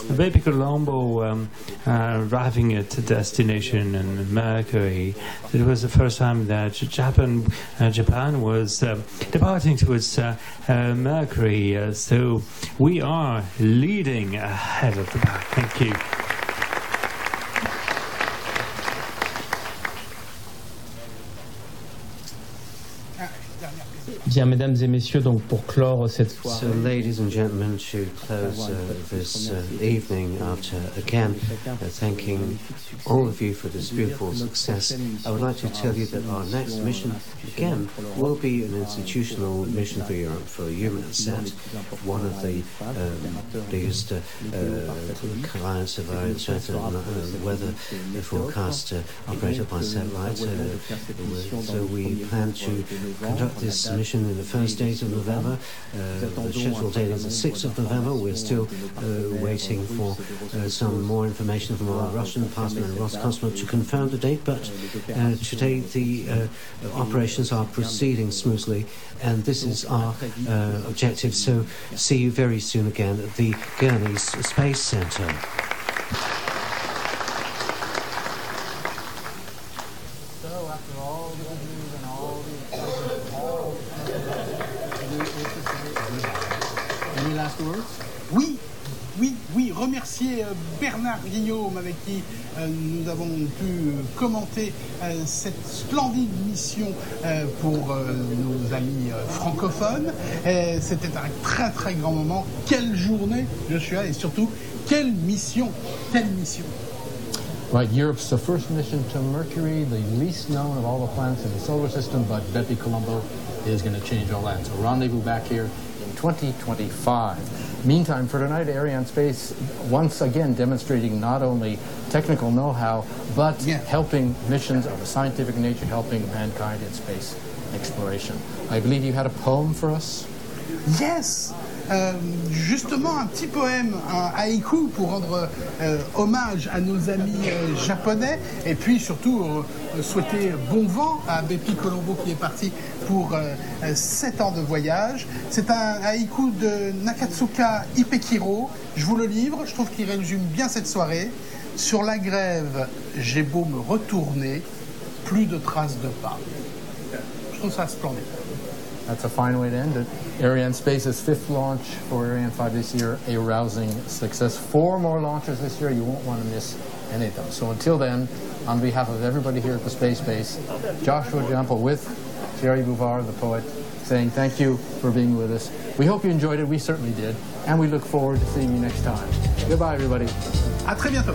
BepiColombo arriving at the destination in Mercury. It was the first time that Japan was departing towards Mercury. So we are leading ahead of the pack. Thank you. Bien, mesdames et messieurs, donc pour clore cette soirée. So, ladies and gentlemen, to close this evening, after again thanking all of you for this beautiful success, I would like to tell you that our next mission, again, will be an institutional mission for Europe, for EUMETSAT, one of the biggest clients of our weather forecast operated by satellite. So we plan to conduct this mission mission in the first days of November. The scheduled date is the 6th of November. We're still waiting for some more information from our Russian partner and Roscosmos to confirm the date, but today the operations are proceeding smoothly, and this is our objective. So see you very soon again at the Gurney's Space Centre. So after all the good news and all the any last words? Oui, remercier Bernard Guillaume avec qui nous avons pu commenter cette splendide mission pour nos amis francophones. C'était un très très grand moment. Quelle journée, Joshua, et surtout, quelle mission. Right, Europe's the first mission to Mercury, the least known of all the planets in the solar system, but BepiColombo is going to change all that. So rendezvous back here in 2025. Meantime, for tonight, Ariane Space once again demonstrating not only technical know-how, but helping missions of a scientific nature, helping mankind in space exploration. I believe you had a poem for us? Yes! Justement, un petit poème, un haïku pour rendre hommage à nos amis japonais et puis surtout souhaiter bon vent à BepiColombo qui est parti pour 7 ans de voyage. C'est un haïku de Nakatsuka Ipekiro. Je vous le livre, je trouve qu'il résume bien cette soirée. Sur la grève, j'ai beau me retourner, plus de traces de pas. Je trouve ça splendide. That's a fine way to end it. Ariane Space's 5th launch for Ariane 5 this year, a rousing success. 4 more launches this year. You won't want to miss any of them. So until then, on behalf of everybody here at the Space Base, Joshua Jample with Thierry Bouvard, the poet, saying thank you for being with us. We hope you enjoyed it. We certainly did. And we look forward to seeing you next time. Goodbye, everybody. À très bientôt.